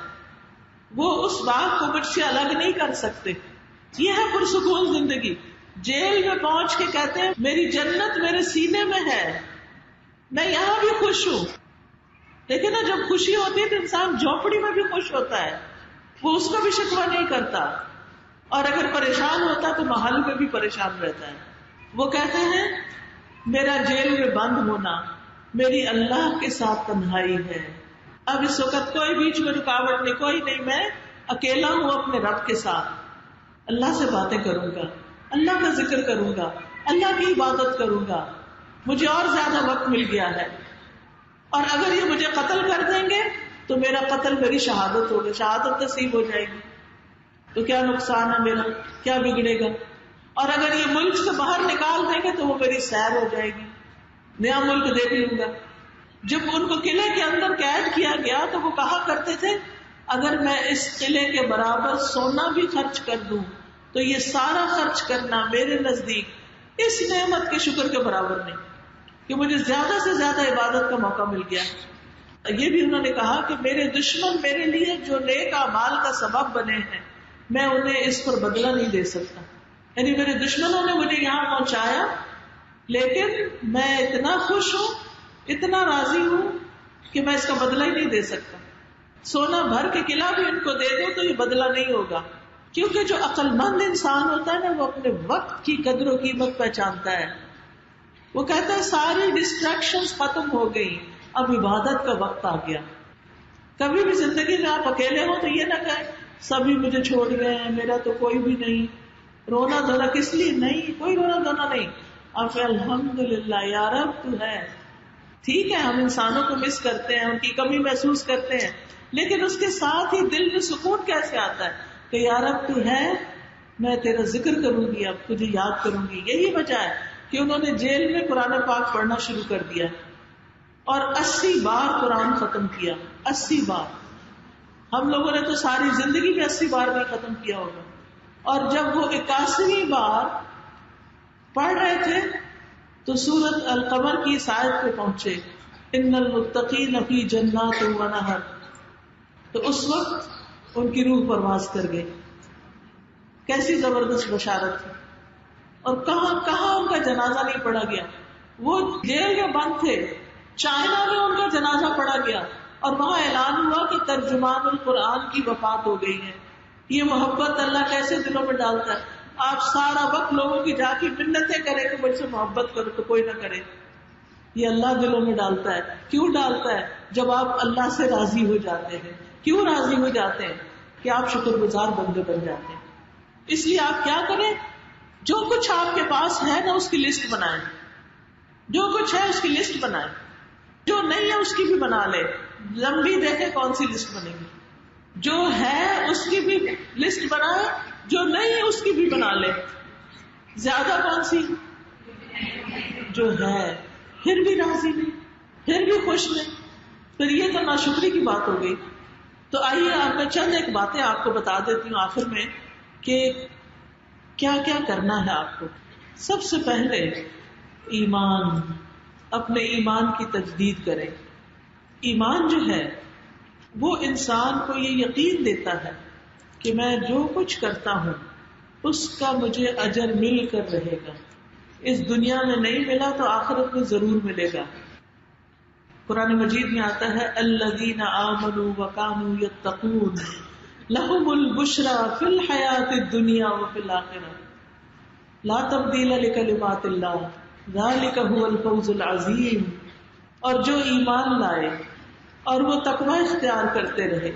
وہ اس باغ کو مجھ سے الگ نہیں کر سکتے. یہ ہے پرسکون زندگی. جیل میں پہنچ کے کہتے ہیں میری جنت میرے سینے میں ہے، میں یہاں بھی خوش ہوں. لیکن نا جب خوشی ہوتی ہے تو انسان جھونپڑی میں بھی خوش ہوتا ہے، وہ اس کا بھی شکوہ نہیں کرتا، اور اگر پریشان ہوتا تو محل میں بھی پریشان رہتا ہے. وہ کہتے ہیں میرا جیل میں بند ہونا میری اللہ کے ساتھ تنہائی ہے، اب اس وقت کوئی بیچ میں رکاوٹ نہیں، کوئی نہیں، میں اکیلا ہوں اپنے رب کے ساتھ، اللہ سے باتیں کروں گا، اللہ کا ذکر کروں گا، اللہ کی عبادت کروں گا، مجھے اور زیادہ وقت مل گیا ہے. اور اگر یہ مجھے قتل کر دیں گے تو میرا قتل میری شہادت ہوگی، شہادت نصیب ہو جائے گی، تو کیا نقصان ہے میرا، کیا بگڑے گا. اور اگر یہ ملک سے باہر نکال دیں گے تو وہ میری سیر ہو جائے گی، نیا ملک دیکھ لوں گا. جب ان کو قلعے کے اندر قید کیا گیا تو وہ کہا کرتے تھے اگر میں اس قلعے کے برابر سونا بھی خرچ کر دوں تو یہ سارا خرچ کرنا میرے نزدیک اس نعمت کے شکر کے برابر نہیں کہ مجھے زیادہ سے زیادہ عبادت کا موقع مل گیا. یہ بھی انہوں نے کہا کہ میرے دشمن میرے لیے جو نیک اعمال کا سبب بنے ہیں میں انہیں اس پر بدلہ نہیں دے سکتا. یعنی میرے دشمنوں نے مجھے یہاں پہنچایا لیکن میں اتنا خوش ہوں، اتنا راضی ہوں کہ میں اس کا بدلہ ہی نہیں دے سکتا. سونا بھر کے قلعہ بھی ان کو دے دو تو یہ بدلہ نہیں ہوگا، کیونکہ جو عقل مند انسان ہوتا ہے نا وہ اپنے وقت کی قدر و قیمت پہچانتا ہے. وہ کہتا ہے ساری ڈسٹریکشنز ختم ہو گئی، اب عبادت کا وقت آ گیا. کبھی بھی زندگی میں آپ اکیلے ہو تو یہ نہ کہیں سبھی مجھے چھوڑ گئے ہیں، میرا تو کوئی بھی نہیں، رونا دھونا کس لیے؟ نہیں، کوئی رونا دھونا نہیں. آپ الحمدللہ یا رب تو ہے. ٹھیک ہے ہم انسانوں کو مس کرتے ہیں، ان کی کمی محسوس کرتے ہیں، لیکن اس کے ساتھ ہی دل میں سکون کیسے آتا ہے کہ یا رب تو ہے، میں تیرا ذکر کروں گی، اب تجھے یاد کروں گی. یہی وجہ ہے کہ انہوں نے جیل میں قرآن پاک پڑھنا شروع کر دیا اور 80 بار قرآن ختم کیا. 80 بار. ہم لوگوں نے تو ساری زندگی میں 80 بار بھی ختم کیا ہوگا. اور جب وہ 81ویں بار پڑھ رہے تھے تو سورۃ القمر کی اس آیت پہ پہنچے، ان المتقین فی جنات و نہر، تو اس وقت ان کی روح پرواز کر گئی. کیسی زبردست بشارت تھی. اور کہاں کہاں ان کا جنازہ نہیں پڑھا گیا. وہ جیل میں بند تھے، چائنا میں ان کا جنازہ پڑھا گیا اور وہاں اعلان ہوا کہ ترجمان القرآن کی وفات ہو گئی ہے. یہ محبت اللہ کیسے دلوں میں ڈالتا ہے. آپ سارا وقت لوگوں کی جا کے منتیں کریں کہ مجھ سے محبت کرو تو کوئی نہ کرے. یہ اللہ دلوں میں ڈالتا ہے. کیوں ڈالتا ہے؟ جب آپ اللہ سے راضی ہو جاتے ہیں. کیوں راضی ہو جاتے ہیں؟ کہ آپ شکر گزار بندے بن جاتے ہیں. اس لیے آپ کیا کریں، جو کچھ آپ کے پاس ہے نا اس کی لسٹ بنائیں. جو کچھ ہے اس کی لسٹ بنائیں، جو نہیں ہے اس کی بھی بنا لے. لمبی دیکھیں کون سی لسٹ بنے گی. جو ہے اس کی بھی لسٹ بنائے، جو نہیں ہے اس کی بھی بنا لے. زیادہ کون سی؟ جو ہے. پھر بھی راضی نہیں، پھر بھی خوش نہیں، پھر یہ تو ناشکری کی بات ہو گئی. تو آئیے آپ میں چند ایک باتیں آپ کو بتا دیتی ہوں آخر میں کہ کیا کیا کرنا ہے آپ کو. سب سے پہلے ایمان، اپنے ایمان کی تجدید کریں. ایمان جو ہے وہ انسان کو یہ یقین دیتا ہے کہ میں جو کچھ کرتا ہوں اس کا مجھے اجر مل کر رہے گا. اس دنیا میں نہیں ملا تو آخرت میں ضرور ملے گا. قرآن مجید میں آتا ہے الذین آمنوا وکانوا یتقون لہم البشری فی الحیاۃ الدنیا وفی الآخرہ لا تبدیل لکلمات اللہ ذلک هو الفوز العظیم. اور جو ایمان لائے اور وہ تقوی اختیار کرتے رہے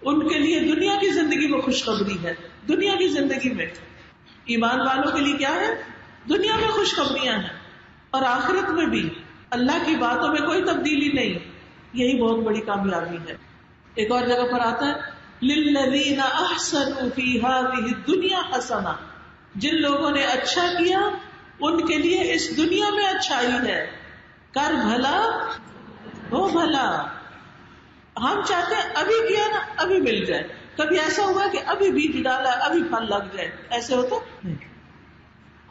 ان کے لیے دنیا کی زندگی میں خوشخبری ہے. دنیا کی زندگی میں ایمان والوں کے لیے کیا ہے؟ دنیا میں خوشخبریاں ہیں اور آخرت میں بھی اللہ کی باتوں میں کوئی تبدیلی نہیں. یہی بہت بڑی کامیابی ہے. ایک اور جگہ پر آتا ہے للذین احسنوا فی ہذہ الدنیا حسنہ، جن لوگوں نے اچھا کیا ان کے لیے اس دنیا میں اچھائی ہے. کر بھلا ہو بھلا. ہم چاہتے ہیں ابھی کیا نا ابھی مل جائے. کبھی ایسا ہوا کہ ابھی بیج ڈالا ابھی پھل لگ جائے؟ ایسے ہوتا نہیں.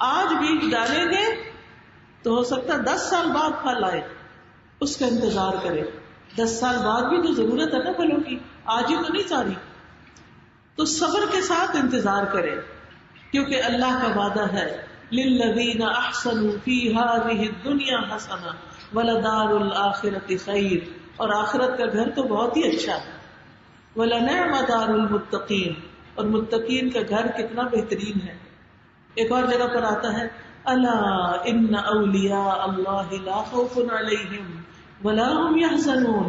آج بیج ڈالیں گے تو ہو سکتا ہے 10 سال بعد پھل آئے. اس کا انتظار کرے. 10 سال بعد بھی تو ضرورت ہے نا پھلوں کی، آج ہی تو نہیں ساری. تو صبر کے ساتھ انتظار کرے کیونکہ اللہ کا وعدہ ہے للذین احسنوا فی ہذہ الدنیا حسنہ ولدار الآخرۃ خیر. اور آخرت کا گھر تو بہت ہی اچھا ہے. وَلَنِعْمَ دَارُ الْمُتَّقِينَ، اور متقین کا گھر کتنا بہترین ہے. ایک اور جگہ پر آتا ہے الا ان اولیاء اللہ لا خوف علیہم ولا هم يحزنون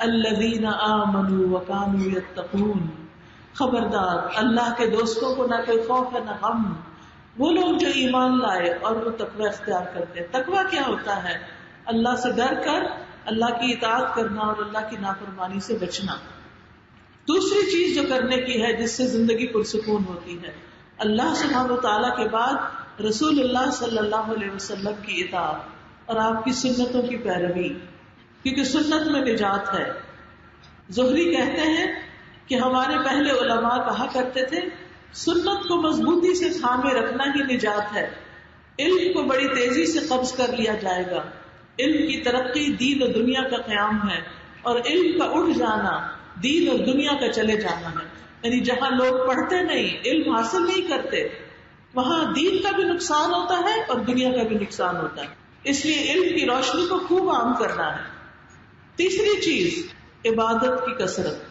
الذین آمنوا وکانوا یتقون. خبردار، اللہ کے دوستوں کو نہ کوئی خوف ہے نہ غم. وہ لوگ جو ایمان لائے اور وہ تقوی اختیار کرتے ہیں. تقوی کیا ہوتا ہے؟ اللہ سے ڈر کر اللہ کی اطاعت کرنا اور اللہ کی نافرمانی سے بچنا. دوسری چیز جو کرنے کی ہے جس سے زندگی پرسکون ہوتی ہے، اللہ سبحانہ و تعالیٰ کے بعد رسول اللہ صلی اللہ علیہ وسلم کی اطاعت اور آپ کی سنتوں کی پیروی، کیونکہ سنت میں نجات ہے. زہری کہتے ہیں کہ ہمارے پہلے علماء کہا کرتے تھے سنت کو مضبوطی سے تھامے رکھنا ہی نجات ہے. علم کو بڑی تیزی سے قبض کر لیا جائے گا. علم کی ترقی دین و دنیا کا قیام ہے اور علم کا اٹھ جانا دین اور دنیا کا چلے جانا ہے. یعنی جہاں لوگ پڑھتے نہیں، علم حاصل نہیں کرتے، وہاں دین کا بھی نقصان ہوتا ہے اور دنیا کا بھی نقصان ہوتا ہے. اس لیے علم کی روشنی کو خوب عام کرنا ہے. تیسری چیز عبادت کی کثرت.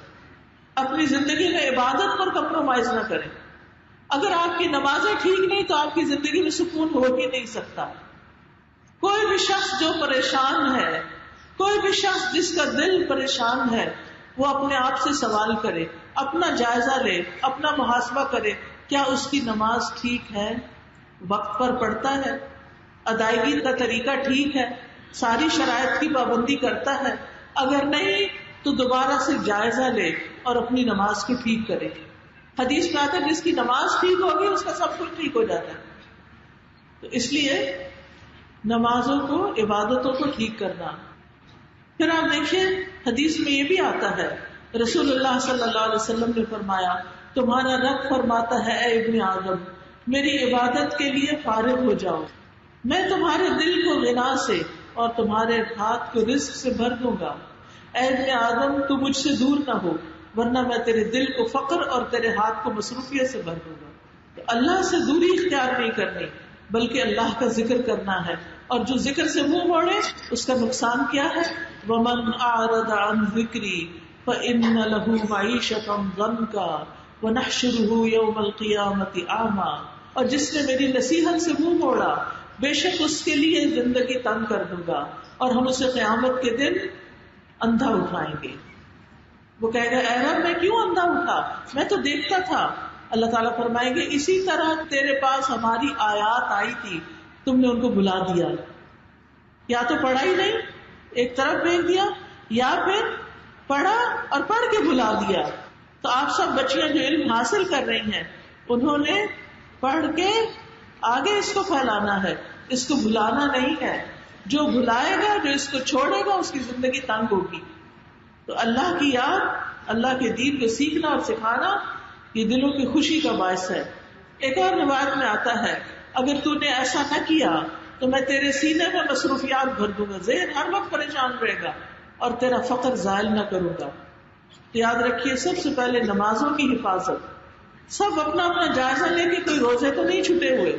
اپنی زندگی میں عبادت پر کمپرومائز نہ کریں. اگر آپ کی نمازیں ٹھیک نہیں تو آپ کی زندگی میں سکون ہو ہی نہیں سکتا. کوئی بھی شخص جو پریشان ہے، کوئی بھی شخص جس کا دل پریشان ہے، وہ اپنے آپ سے سوال کرے، اپنا جائزہ لے، اپنا محاسبہ کرے. کیا اس کی نماز ٹھیک ہے؟ وقت پر پڑھتا ہے؟ ادائیگی کا طریقہ ٹھیک ہے؟ ساری شرائط کی پابندی کرتا ہے؟ اگر نہیں تو دوبارہ سے جائزہ لے اور اپنی نماز کو ٹھیک کرے. حدیث میں آتا ہے جس کی نماز ٹھیک ہوگی اس کا سب کچھ ٹھیک ہو جاتا ہے. تو اس لیے نمازوں کو، عبادتوں کو ٹھیک کرنا. پھر آپ دیکھیے حدیث میں یہ بھی آتا ہے رسول اللہ صلی اللہ علیہ وسلم نے فرمایا تمہارا رب فرماتا ہے اے ابن آدم میری عبادت کے لیے فارغ ہو جاؤ، میں تمہارے دل کو غنا سے اور تمہارے ہاتھ کو رزق سے بھر دوں گا۔ اے ابن آدم تو مجھ سے دور نہ ہو ورنہ میں تیرے دل کو فقر اور تیرے ہاتھ کو مصروفیت سے بھر دوں گا۔ تو اللہ سے دوری اختیار نہیں کرنی بلکہ اللہ کا ذکر کرنا ہے، اور جو ذکر سے منہ موڑے اس کا نقصان کیا ہے؟ وَمَنْ أَعْرَضَ عَنْ ذِكْرِي فَإِنَّ لَهُ مَعِيشَةً ضَنْكًا وَنَحْشُرُهُ يَوْمَ الْقِيَامَةِ أَعْمَىٰ، اور جس نے میری نصیحت سے منہ موڑا بے شک اس کے لیے زندگی تنگ کر دوں گا اور ہم اسے قیامت کے دن اندھا اٹھائیں گے۔ وہ کہے گا اے رب میں کیوں اندھا اٹھا، میں تو دیکھتا تھا۔ اللہ تعالیٰ فرمائیں گے اسی طرح تیرے پاس ہماری آیات آئی تھی، تم نے ان کو بھلا دیا، یا تو پڑھا ہی نہیں ایک طرف بھیج دیا، یا پھر پڑھا اور پڑھ کے بھلا دیا۔ تو آپ سب بچیاں جو علم حاصل کر رہی ہیں انہوں نے پڑھ کے آگے اس کو پھیلانا ہے، اس کو بھلانا نہیں ہے۔ جو بھلائے گا، جو اس کو چھوڑے گا، اس کی زندگی تنگ ہوگی۔ تو اللہ کی یاد، اللہ کے دین کو سیکھنا اور سکھانا یہ دلوں کی خوشی کا باعث ہے۔ ایک اور روایت میں آتا ہے اگر تو نے ایسا نہ کیا تو میں تیرے سینے میں مصروفیات بھر دوں گا، ذہن ہر وقت پریشان رہے گا اور تیرا فقر زائل نہ کروں گا۔ تو یاد رکھیے سب سے پہلے نمازوں کی حفاظت، سب اپنا اپنا جائزہ لے کے، کوئی روزے تو نہیں چھٹے ہوئے،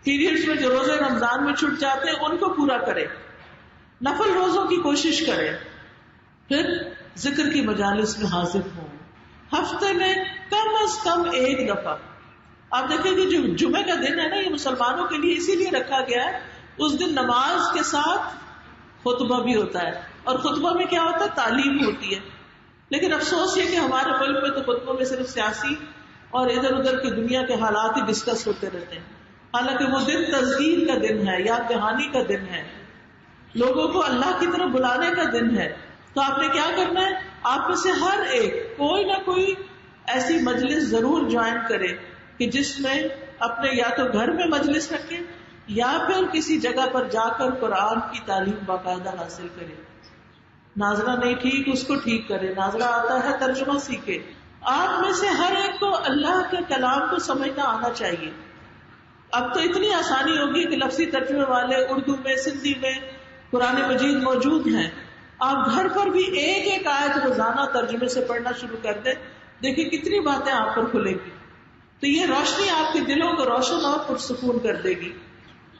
پیریڈز میں جو روزے رمضان میں چھٹ جاتے ہیں ان کو پورا کرے، نفل روزوں کی کوشش کرے، پھر ذکر کی مجالس میں حاضر ہوں، ہفتے میں کم از کم ایک دفعہ۔ آپ دیکھیں کہ جو جمعے کا دن ہے نا، یہ مسلمانوں کے لیے اسی لیے رکھا گیا ہے، اس دن نماز کے ساتھ خطبہ بھی ہوتا ہے، اور خطبہ میں کیا ہوتا ہے؟ تعلیم ہوتی ہے۔ لیکن افسوس یہ کہ ہمارے ملک میں تو خطبوں میں صرف سیاسی اور ادھر ادھر کی دنیا کے حالات ہی ڈسکس ہوتے رہتے ہیں، حالانکہ وہ دن تذکیر کا دن ہے، یاد دہانی کا دن ہے، لوگوں کو اللہ کی طرف بلانے کا دن ہے۔ تو آپ نے کیا کرنا ہے؟ آپ میں سے ہر ایک کوئی نہ کوئی ایسی مجلس ضرور جوائن کرے کہ جس میں اپنے یا تو گھر میں مجلس رکھے یا پھر کسی جگہ پر جا کر قرآن کی تعلیم باقاعدہ حاصل کرے۔ ناظرہ نہیں ٹھیک، اس کو ٹھیک کرے، ناظرہ آتا ہے ترجمہ سیکھے۔ آپ میں سے ہر ایک کو اللہ کے کلام کو سمجھنا آنا چاہیے۔ اب تو اتنی آسانی ہوگی کہ لفظی ترجمے والے اردو میں، سندھی میں قرآن مجید موجود ہیں، آپ گھر پر بھی ایک ایک آیت روزانہ ترجمے سے پڑھنا شروع کر دیں، دیکھیں کتنی باتیں آپ پر کھلیں گی۔ تو یہ روشنی آپ کے دلوں کو روشن اور پرسکون کر دے گی۔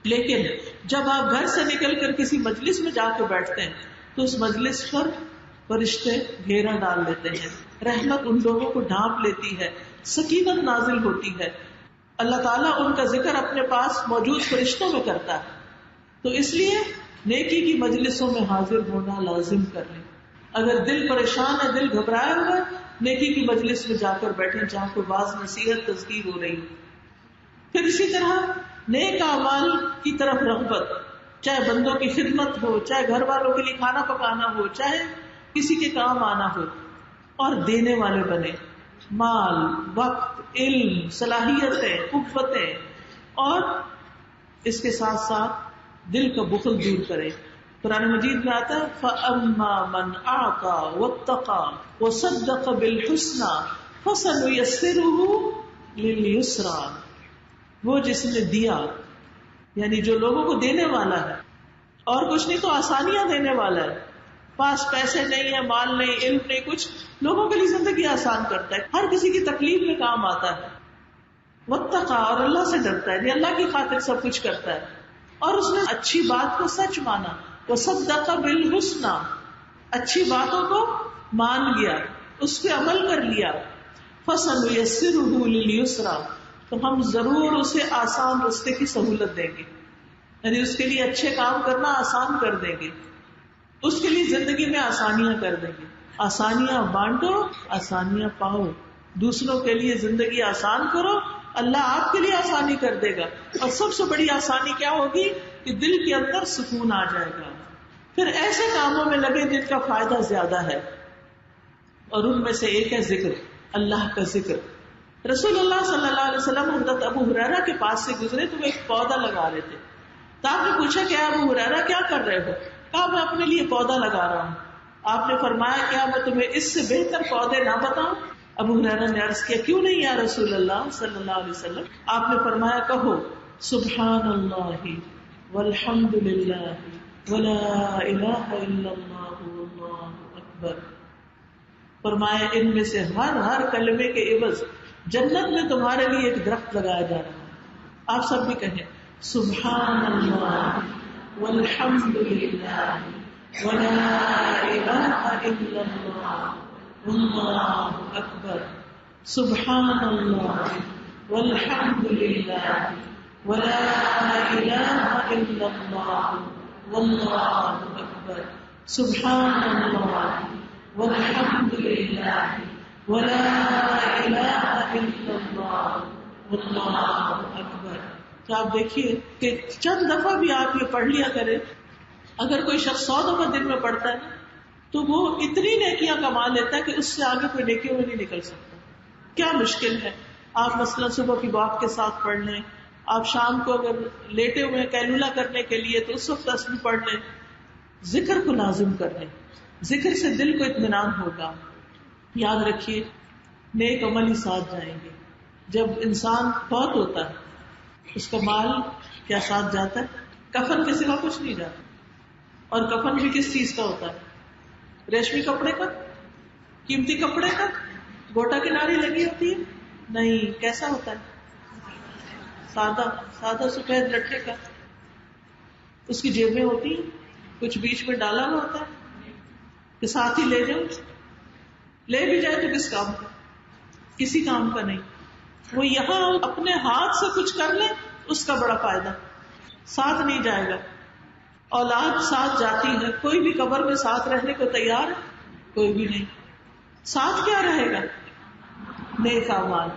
لیکن جب آپ گھر سے نکل کر کسی مجلس میں جا کے بیٹھتے ہیں تو اس مجلس پر فرشتے گھیرا ڈال لیتے ہیں، رحمت ان لوگوں کو ڈھانپ لیتی ہے، سکینت نازل ہوتی ہے، اللہ تعالیٰ ان کا ذکر اپنے پاس موجود فرشتوں میں کرتا ہے۔ تو اس لیے نیکی کی مجلسوں میں حاضر ہونا لازم کر لیں۔ اگر دل پریشان ہے، دل گھبرایا ہوا ہے، نیکی کی مجلس میں جا کر بیٹھیں جہاں کو واعظ، نصیحت، تذکیر ہو رہی ہے۔ پھر اسی طرح نیک اعمال کی طرف رغبت، چاہے بندوں کی خدمت ہو، چاہے گھر والوں کے لیے کھانا پکانا ہو، چاہے کسی کے کام آنا ہو، اور دینے والے بنے، مال، وقت، علم، صلاحیتیں، قوتیں، اور اس کے ساتھ ساتھ دل کا بخل دور کرے۔ قرآن مجید میں آتا ہے فَأَمَّا مَنْ أَعْطَى وَاتَّقَى وَصَدَّقَ بِالْحُسْنَى فَسَنُيَسِّرُهُ لِلْيُسْرَىٰ، وہ جس نے دیا، یعنی جو لوگوں کو دینے والا ہے، اور کچھ نہیں تو آسانیاں دینے والا ہے، پاس پیسے نہیں ہے، مال نہیں، علم نہیں، کچھ لوگوں کے لیے زندگی آسان کرتا ہے، ہر کسی کی تکلیف میں کام آتا ہے۔ وَاتَّقَى، اور اللہ سے ڈرتا ہے، یعنی اللہ کی خاطر سب کچھ کرتا ہے، اور اس نے اچھی بات کو سچ مانا، وَصَدَّقَ بِالْحُسْنَى، اچھی باتوں کو مان لیا، اس پہ عمل کر لیا، فَسَنُيَسِّرُهُ لِلْيُسْرَىٰ، تو ہم ضرور اسے آسان راستے کی سہولت دیں گے، یعنی اس کے لیے اچھے کام کرنا آسان کر دیں گے، اس کے لیے زندگی میں آسانیاں کر دیں گے۔ آسانیاں بانٹو، آسانیاں پاؤ، دوسروں کے لیے زندگی آسان کرو، اللہ آپ کے لیے آسانی کر دے گا۔ اور سب سے بڑی آسانی کیا ہوگی کہ دل کے اندر سکون آ جائے گا۔ پھر ایسے کاموں میں لگے جن کا فائدہ زیادہ ہے، اور ان میں سے ایک ہے ذکر، اللہ کا ذکر۔ رسول اللہ صلی اللہ علیہ وسلم حضرت ابو ہریرہ کے پاس سے گزرے تو وہ ایک پودا لگا رہے تھے، تو آپ نے پوچھا کہ ابو ہریرہ کیا کر رہے ہو؟ کہا میں اپنے لیے پودا لگا رہا ہوں۔ آپ نے فرمایا کیا میں تمہیں اس سے بہتر پودے نہ بتاؤں؟ ابو ہریرہ نے عرض کیا کیوں نہیں یا رسول اللہ صلی اللہ علیہ وسلم؟ آپ نے فرمایا کہو سبحان اللہ والحمد للہ ولا الہ الا اللہ واللہ اکبر. فرمایا ان میں سے ہر کلمے کے عوض جنت میں تمہارے لیے ایک درخت لگایا جا رہا ہے. آپ سب بھی کہیں سبحان اللہ والحمد للہ ولا الہ الا اللہ واللہ اکبر. سبحان اللہ والحمد للہ ولا الہ الا اللہ واللہ اکبر. سبحان اللہ والحمد للہ ولا الہ الا اللہ واللہ اکبر. تو آپ دیکھیے کہ چند دفعہ بھی آپ یہ پڑھ لیا کریں. اگر کوئی شخص 100 دفعہ دن میں پڑھتا ہے نا تو وہ اتنی نیکیاں کما لیتا ہے کہ اس سے آگے کوئی نیکیوں میں نہیں نکل سکتا. کیا مشکل ہے. آپ مثلا صبح کی واک کے ساتھ پڑھ لیں, آپ شام کو اگر لیٹے ہوئے کیلولا کرنے کے لیے تو اس وقت تسبیح پڑھ لیں, ذکر کو لازم کر لیں. ذکر سے دل کو اطمینان ہوگا. یاد رکھیے نیک عمل ہی ساتھ جائیں گے. جب انسان فوت ہوتا ہے اس کا مال کیا ساتھ جاتا ہے؟ کفن کے سوا کچھ نہیں جاتا. اور کفن بھی کس چیز کا ہوتا ہے؟ ریشمی کپڑے کا, قیمتی کپڑے کا, گوٹا کناری لگی ہوتی ہے؟ نہیں. کیسا ہوتا ہے؟ سادہ سفید لٹے کا. اس کی جیبیں ہوتی ہیں, کچھ بیچ میں ڈالا ہوا ہوتا ہے کہ ساتھ ہی لے جاؤ. لے بھی جائے تو کس کام کا؟ کسی کام کا نہیں. وہ یہاں اپنے ہاتھ سے کچھ کر لے اس کا بڑا فائدہ. ساتھ نہیں جائے گا. اولاد ساتھ جاتی ہے, کوئی بھی قبر میں ساتھ رہنے کو تیار ہے؟ کوئی بھی نہیں. ساتھ کیا رہے گا؟ نیک اعمال.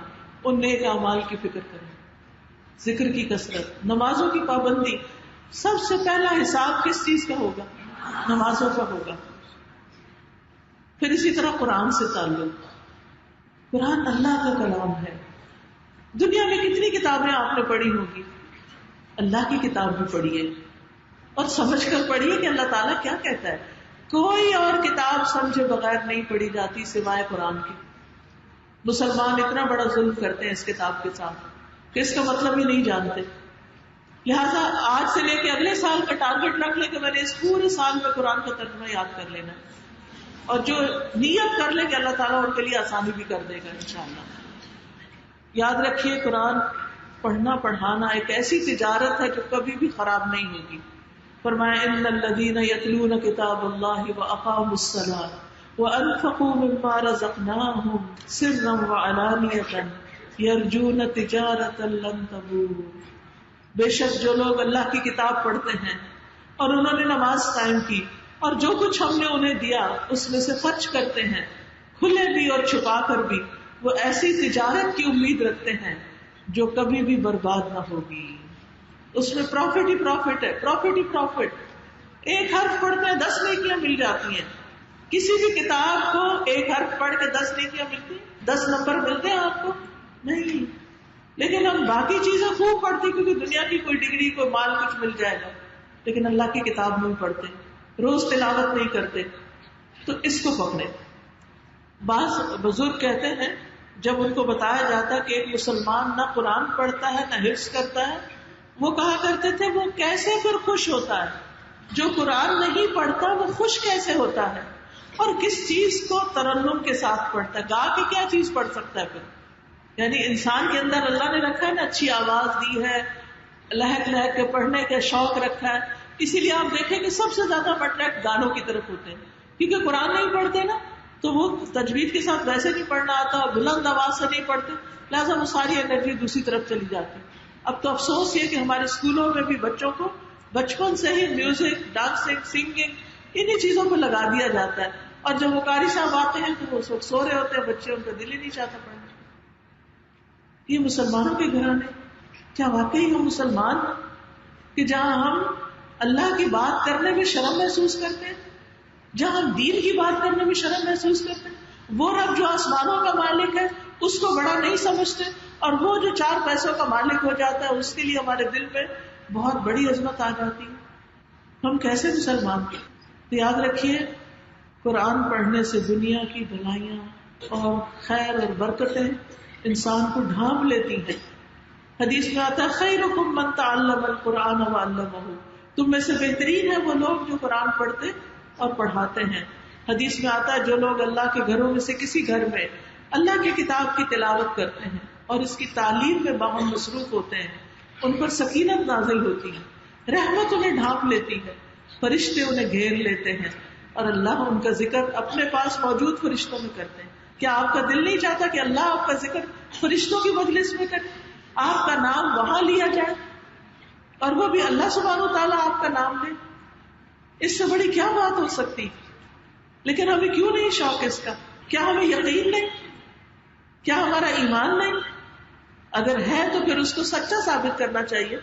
ان نیک اعمال کی فکر کریں. ذکر کی کثرت, نمازوں کی پابندی. سب سے پہلا حساب کس چیز کا ہوگا؟ نمازوں کا ہوگا. پھر اسی طرح قرآن سے تعلق. قرآن اللہ کا کلام ہے. دنیا میں کتنی کتابیں آپ نے پڑھی ہوگی, اللہ کی کتاب بھی پڑھیے اور سمجھ کر پڑھیے کہ اللہ تعالیٰ کیا کہتا ہے. کوئی اور کتاب سمجھے بغیر نہیں پڑھی جاتی سوائے قرآن کی. مسلمان اتنا بڑا ظلم کرتے ہیں اس کتاب کے ساتھ کہ اس کا مطلب ہی نہیں جانتے. لہٰذا آج سے لے کے اگلے سال کا ٹارگٹ رکھ لے کہ میں نے اس پورے سال میں قرآن کا ترجمہ یاد کر لینا, اور جو نیت کر لے کہ اللہ تعالیٰ ان کے لیے آسانی بھی کر دے گا انشاءاللہ. یاد رکھیے قرآن پڑھنا پڑھانا ایک ایسی تجارت ہے جو کبھی بھی خراب نہیں ہوگی. فرمایا ان الذین یتلون کتاب اللہ واقاموا الصلاۃ وانفقوا مما رزقناہم سرا وعلانیۃ یرجون تجارۃ لن تبور. بے شک جو لوگ اللہ کی کتاب پڑھتے ہیں اور انہوں نے نماز قائم کی اور جو کچھ ہم نے انہیں دیا اس میں سے خرچ کرتے ہیں, کھلے بھی اور چھپا کر بھی, وہ ایسی تجارت کی امید رکھتے ہیں جو کبھی بھی برباد نہ ہوگی. اس میں پروفٹ ہی پروفٹ ہے, پروفٹ ہی پروفٹ. ایک حرف پڑھتے ہیں 10 نیکیاں مل جاتی ہیں. کسی بھی کتاب کو ایک حرف پڑھ کے 10 نیکیاں ملتی, 10 نمبر ملتے ہیں آپ کو؟ نہیں. لیکن ہم باقی چیزیں خوب پڑھتے کیونکہ دنیا کی کوئی ڈگری کوئی مال کچھ مل جائے گا, لیکن اللہ کی کتاب نہیں پڑھتے, روز تلاوت نہیں کرتے. تو اس کو پکڑے. بعض بزرگ کہتے ہیں جب ان کو بتایا جاتا کہ ایک مسلمان نہ قرآن پڑھتا ہے نہ حفظ کرتا ہے, وہ کہا کرتے تھے وہ کیسے پھر خوش ہوتا ہے؟ جو قرآن نہیں پڑھتا وہ خوش کیسے ہوتا ہے؟ اور کس چیز کو ترنم کے ساتھ پڑھتا ہے؟ گا کے کیا چیز پڑھ سکتا ہے پھر؟ یعنی انسان کے اندر اللہ نے رکھا ہے نا, اچھی آواز دی ہے, لہک لہک کے پڑھنے کا شوق رکھا ہے. اسی لیے آپ دیکھیں کہ سب سے زیادہ اٹریکٹ گانوں کی طرف ہوتے ہیں, کیونکہ قرآن نہیں پڑھتے نا تو وہ تجوید کے ساتھ ویسے نہیں پڑھنا آتا, بلند آواز سے نہیں پڑھتے, لہٰذا وہ ساری انرجی دوسری طرف چلی جاتی. اب تو افسوس یہ کہ ہمارے اسکولوں میں بھی بچوں کو بچپن سے ہی میوزک, ڈانسنگ, سنگنگ انہی چیزوں کو لگا دیا جاتا ہے, اور جب وہ قاری صاحب آتے ہیں تو وہ سو رہے ہوتے ہیں بچے, ان کا دل ہی نہیں چاہتا پڑھنے. یہ مسلمانوں کے گھرانے, کیا واقعی ہم مسلمان ہیں کہ جہاں ہم اللہ کی بات کرنے میں شرم محسوس کرتے ہیں, جہاں ہم دین کی بات کرنے میں شرم محسوس کرتے ہیں, وہ رب جو آسمانوں کا مالک ہے اس کو بڑا نہیں سمجھتے, اور وہ جو 4 پیسوں کا مالک ہو جاتا ہے اس کے لیے ہمارے دل میں بہت بڑی عظمت آ جاتی ہے. ہم کیسے مسلمان ہیں؟ تو یاد رکھیے قرآن پڑھنے سے دنیا کی بھلائیاں اور خیر اور برکتیں انسان کو ڈھانپ لیتی ہیں. حدیث میں آتا ہے خیرکم من تعلم القرآن وعلمہ، تم میں سے بہترین ہے وہ لوگ جو قرآن پڑھتے اور پڑھاتے ہیں. حدیث میں آتا ہے جو لوگ اللہ کے گھروں میں سے کسی گھر میں اللہ کی کتاب کی تلاوت کرتے ہیں اور اس کی تعلیم میں باہم مصروف ہوتے ہیں، ان پر سکینت نازل ہوتی ہے، رحمت انہیں ڈھانپ لیتی ہے، فرشتے انہیں گھیر لیتے ہیں اور اللہ ان کا ذکر اپنے پاس موجود فرشتوں میں کرتے ہیں. کیا آپ کا دل نہیں چاہتا کہ اللہ آپ کا ذکر فرشتوں کی مجلس میں کرے، آپ کا نام وہاں لیا جائے اور وہ بھی اللہ سبحانہ و تعالیٰ آپ کا نام لے؟ اس سے بڑی کیا بات ہو سکتی؟ لیکن ہمیں کیوں نہیں شوق اس کا؟ کیا ہمیں یقین نہیں؟ کیا ہمارا ایمان نہیں؟ اگر ہے تو پھر اس کو سچا ثابت کرنا چاہیے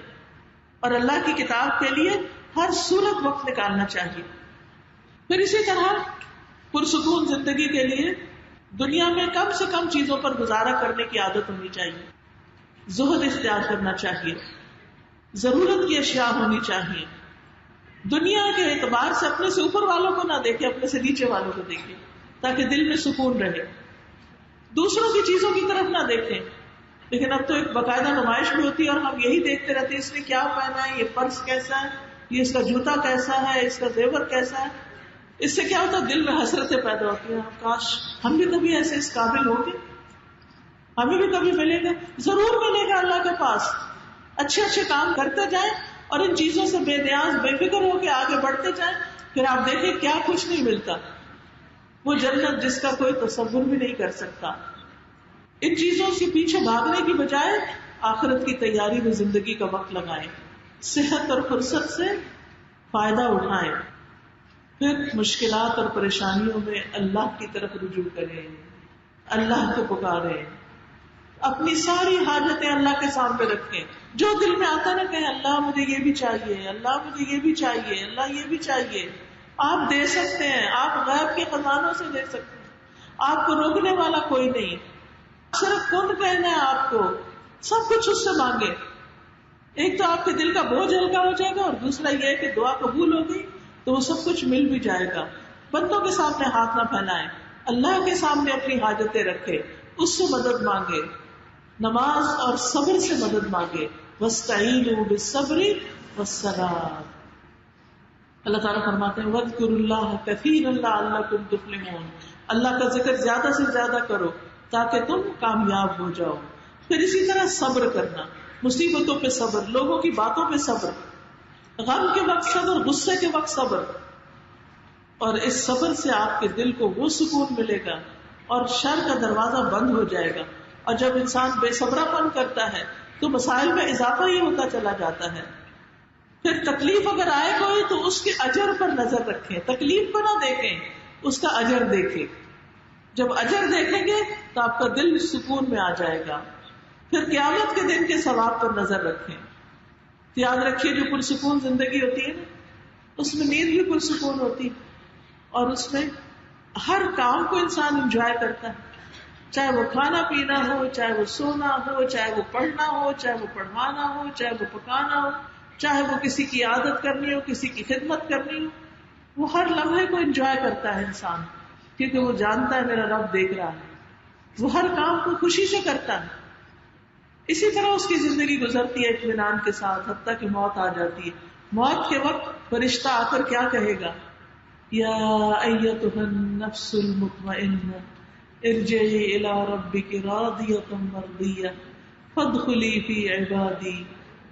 اور اللہ کی کتاب کے لیے ہر صورت وقت نکالنا چاہیے. پھر اسی طرح پرسکون زندگی کے لیے دنیا میں کم سے کم چیزوں پر گزارا کرنے کی عادت ہونی چاہیے، زہد اختیار کرنا چاہیے، ضرورت کی اشیاء ہونی چاہیے. دنیا کے اعتبار سے اپنے سے اوپر والوں کو نہ دیکھے، اپنے سے نیچے والوں کو دیکھے تاکہ دل میں سکون رہے. دوسروں کی چیزوں کی طرف نہ دیکھیں. لیکن اب تو ایک باقاعدہ نمائش بھی ہوتی ہے اور ہم یہی دیکھتے رہتے ہیں اس نے کیا پہنا ہے، یہ پرس کیسا ہے، یہ اس کا جوتا کیسا ہے، اس کا زیور کیسا ہے. اس سے کیا ہوتا ہے؟ دل میں حسرتیں پیدا ہوتی ہیں، کاش ہم بھی کبھی ایسے اس قابل ہوں گے، ہمیں بھی کبھی ملے گا. ضرور ملے گا اللہ کے پاس. اچھے اچھے کام کرتے جائیں اور ان چیزوں سے بے نیاز بے فکر ہو کے آگے بڑھتے جائیں، پھر آپ دیکھیں کیا کچھ نہیں ملتا. وہ جنت جس کا کوئی تصور بھی نہیں کر سکتا. ان چیزوں سے پیچھے بھاگنے کی بجائے آخرت کی تیاری میں زندگی کا وقت لگائیں، صحت اور فرصت سے فائدہ اٹھائیں، پھر مشکلات اور پریشانیوں میں اللہ کی طرف رجوع کریں، اللہ کو پکاریں، اپنی ساری حاجتیں اللہ کے سامنے رکھیں. جو دل میں آتا نہ کہیں اللہ مجھے یہ بھی چاہیے، اللہ مجھے یہ بھی چاہیے، اللہ یہ بھی چاہیے. آپ دے سکتے ہیں، آپ غیب کے خزانوں سے دے سکتے ہیں، آپ کو روکنے والا کوئی نہیں. صرف کن کہنا ہے آپ کو، سب کچھ اس سے مانگے. ایک تو آپ کے دل کا بوجھ ہلکا ہو جائے گا اور دوسرا یہ کہ دعا قبول ہوگی تو وہ سب کچھ مل بھی جائے گا. بندوں کے سامنے ہاتھ نہ پھیلائیں، اللہ کے سامنے اپنی حاجتیں رکھے، اس سے مدد مانگے، نماز اور صبر سے مدد مانگے. وَاسْتَعِينُوا بِالصَّبْرِ وَالصَّلَاةِ. اللہ تعالیٰ فرماتے ہیں وَاذْكُرُوا اللَّهَ كَثِيرًا لَعَلَّكُمْ تُفْلِحُونَ. اللہ کا ذکر زیادہ سے زیادہ کرو تاکہ تم کامیاب ہو جاؤ. پھر اسی طرح صبر کرنا، مصیبتوں پہ صبر، لوگوں کی باتوں پہ صبر، غم کے وقت صبر، غصے کے وقت صبر. اور اس صبر سے آپ کے دل کو وہ سکون ملے گا اور شر کا دروازہ بند ہو جائے گا. اور جب انسان بے صبرا پن کرتا ہے تو مسائل میں اضافہ ہی ہوتا چلا جاتا ہے. پھر تکلیف اگر آئے کوئی تو اس کے اجر پر نظر رکھیں، تکلیف کو نہ دیکھیں، اس کا اجر دیکھیں. جب اجر دیکھیں گے تو آپ کا دل سکون میں آ جائے گا. پھر قیامت کے دن کے ثواب پر نظر رکھیں. یاد رکھیے جو پرسکون زندگی ہوتی ہے نا، اس میں نیند بھی پرسکون ہوتی اور اس میں ہر کام کو انسان انجوائے کرتا ہے، چاہے وہ کھانا پینا ہو، چاہے وہ سونا ہو، چاہے وہ پڑھنا ہو، چاہے وہ پڑھانا ہو، چاہے وہ پکانا ہو، چاہے وہ کسی کی عادت کرنی ہو، کسی کی خدمت کرنی ہو. وہ ہر لمحے کو انجوائے کرتا ہے انسان، کیونکہ وہ جانتا ہے میرا رب دیکھ رہا ہے. وہ ہر کام کو خوشی سے کرتا ہے. اسی طرح اس کی زندگی گزرتی ہے اطمینان کے ساتھ، حتیٰ کہ موت آ جاتی ہے. موت کے وقت فرشتہ آ کر کیا کہے گا؟ یا ایتھا النفس المطمئنہ ارجعی الی ربک راضیۃ مرضیہ فادخلی فی عبادی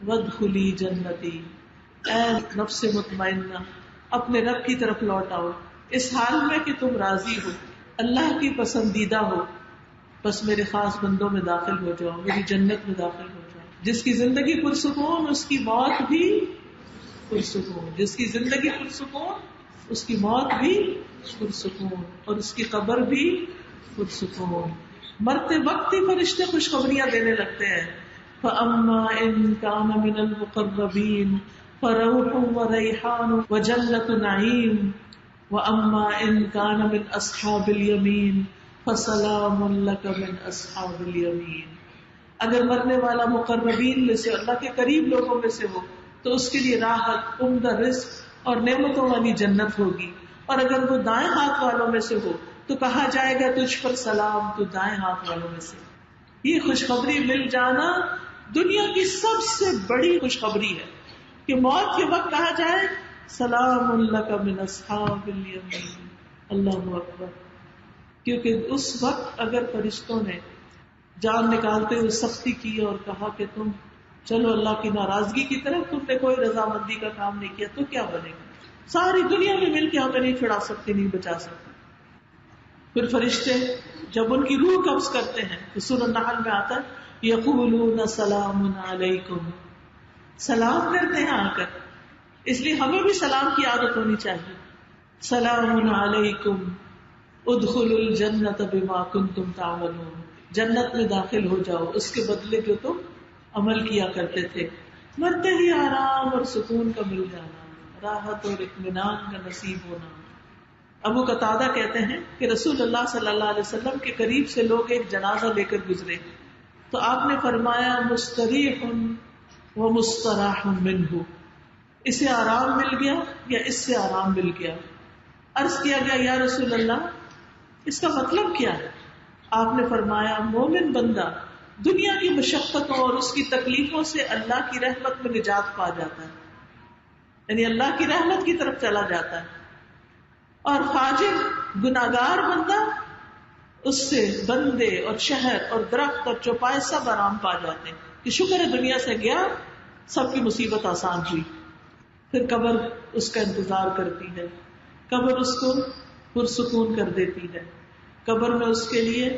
وادخلی جنتی. اے نفس مطمئنہ، اپنے رب کی طرف لوٹ آؤ اس حال میں کہ تم راضی ہو، اللہ کی پسندیدہ ہو، بس میرے خاص بندوں میں داخل ہو جاؤ، میری جنت میں داخل ہو جاؤ. جس کی زندگی پرسکون اس کی موت بھی پرسکون، جس کی زندگی پرسکون اس کی موت بھی پرسکون اور اس کی قبر بھی پرسکون. مرتے وقت ہی فرشتے خوشخبریاں دینے لگتے ہیں. فَأَمَّا إِن كَانَ مِنَ الْمُقَرَّبِينَ فَرَوْحٌ وَرَيْحَانٌ وَجَنَّةُ نَعِيمٍ وَأَمَّا إِن كَانَ مِنْ أَصْحَابِ الْيَمِينِ فَسَلَامٌ لَكَ مِنْ أَصْحَابِ الْيَمِينِ. اگر مرنے والا مقربین میں سے اللہ کے قریب لوگوں میں سے ہو تو اس کے لیے راحت، عمدہ رزق اور نعمتوں والی جنت ہوگی. اور اگر وہ دائیں ہاتھ والوں میں سے ہو تو کہا جائے گا تجھ پر سلام، تو دائیں ہاتھ والوں میں سے. یہ خوشخبری مل جانا دنیا کی سب سے بڑی خوشخبری ہے کہ موت کے وقت کہا جائے سلام لک من اصحاب الیمین. اللہ اکبر. کیونکہ اس وقت اگر فرشتوں نے جان نکالتے ہوئے سختی کی اور کہا کہ تم چلو اللہ کی ناراضگی کی طرف، تم نے کوئی رضامندی کا کام نہیں کیا، تو کیا بنے گا؟ ساری دنیا میں مل کے ہمیں نہیں چھڑا سکتے، نہیں بچا سکتے. پھر فرشتے جب ان کی روح قبض کرتے ہیں تو سورۃ النحل میں آتا ہے یقولون سلام علیکم، سلام کرتے ہیں آ کر. اس لیے ہمیں بھی سلام کی عادت ہونی چاہیے. سلام علیکم ادخلوا الجنۃ بما کنتم تعملون، جنت میں داخل ہو جاؤ اس کے بدلے جو تم عمل کیا کرتے تھے. مرتے ہی آرام اور سکون کا مل جانا، راحت اور اطمینان کا نصیب ہونا. ابو قتادہ کہتے ہیں کہ رسول اللہ صلی اللہ علیہ وسلم کے قریب سے لوگ ایک جنازہ لے کر گزرے تو آپ نے فرمایا مستریح و مستراح منہ، اسے آرام مل گیا یا اس سے آرام مل گیا. عرض کیا گیا یا رسول اللہ اس کا مطلب کیا ہے؟ آپ نے فرمایا مومن بندہ دنیا کی مشقتوں اور اس کی تکلیفوں سے اللہ کی رحمت میں نجات پا جاتا ہے، یعنی اللہ کی رحمت کی طرف چلا جاتا ہے. اور فاجر گناہگار بندہ اس سے بندے اور شہر اور درخت اور چوپائے سب آرام پا جاتے ہیں کہ شکر ہے دنیا سے گیا، سب کی مصیبت آسان ہوئی. پھر قبر اس کا انتظار کرتی ہے، قبر اس کو پرسکون کر دیتی ہے. قبر میں اس کے لیے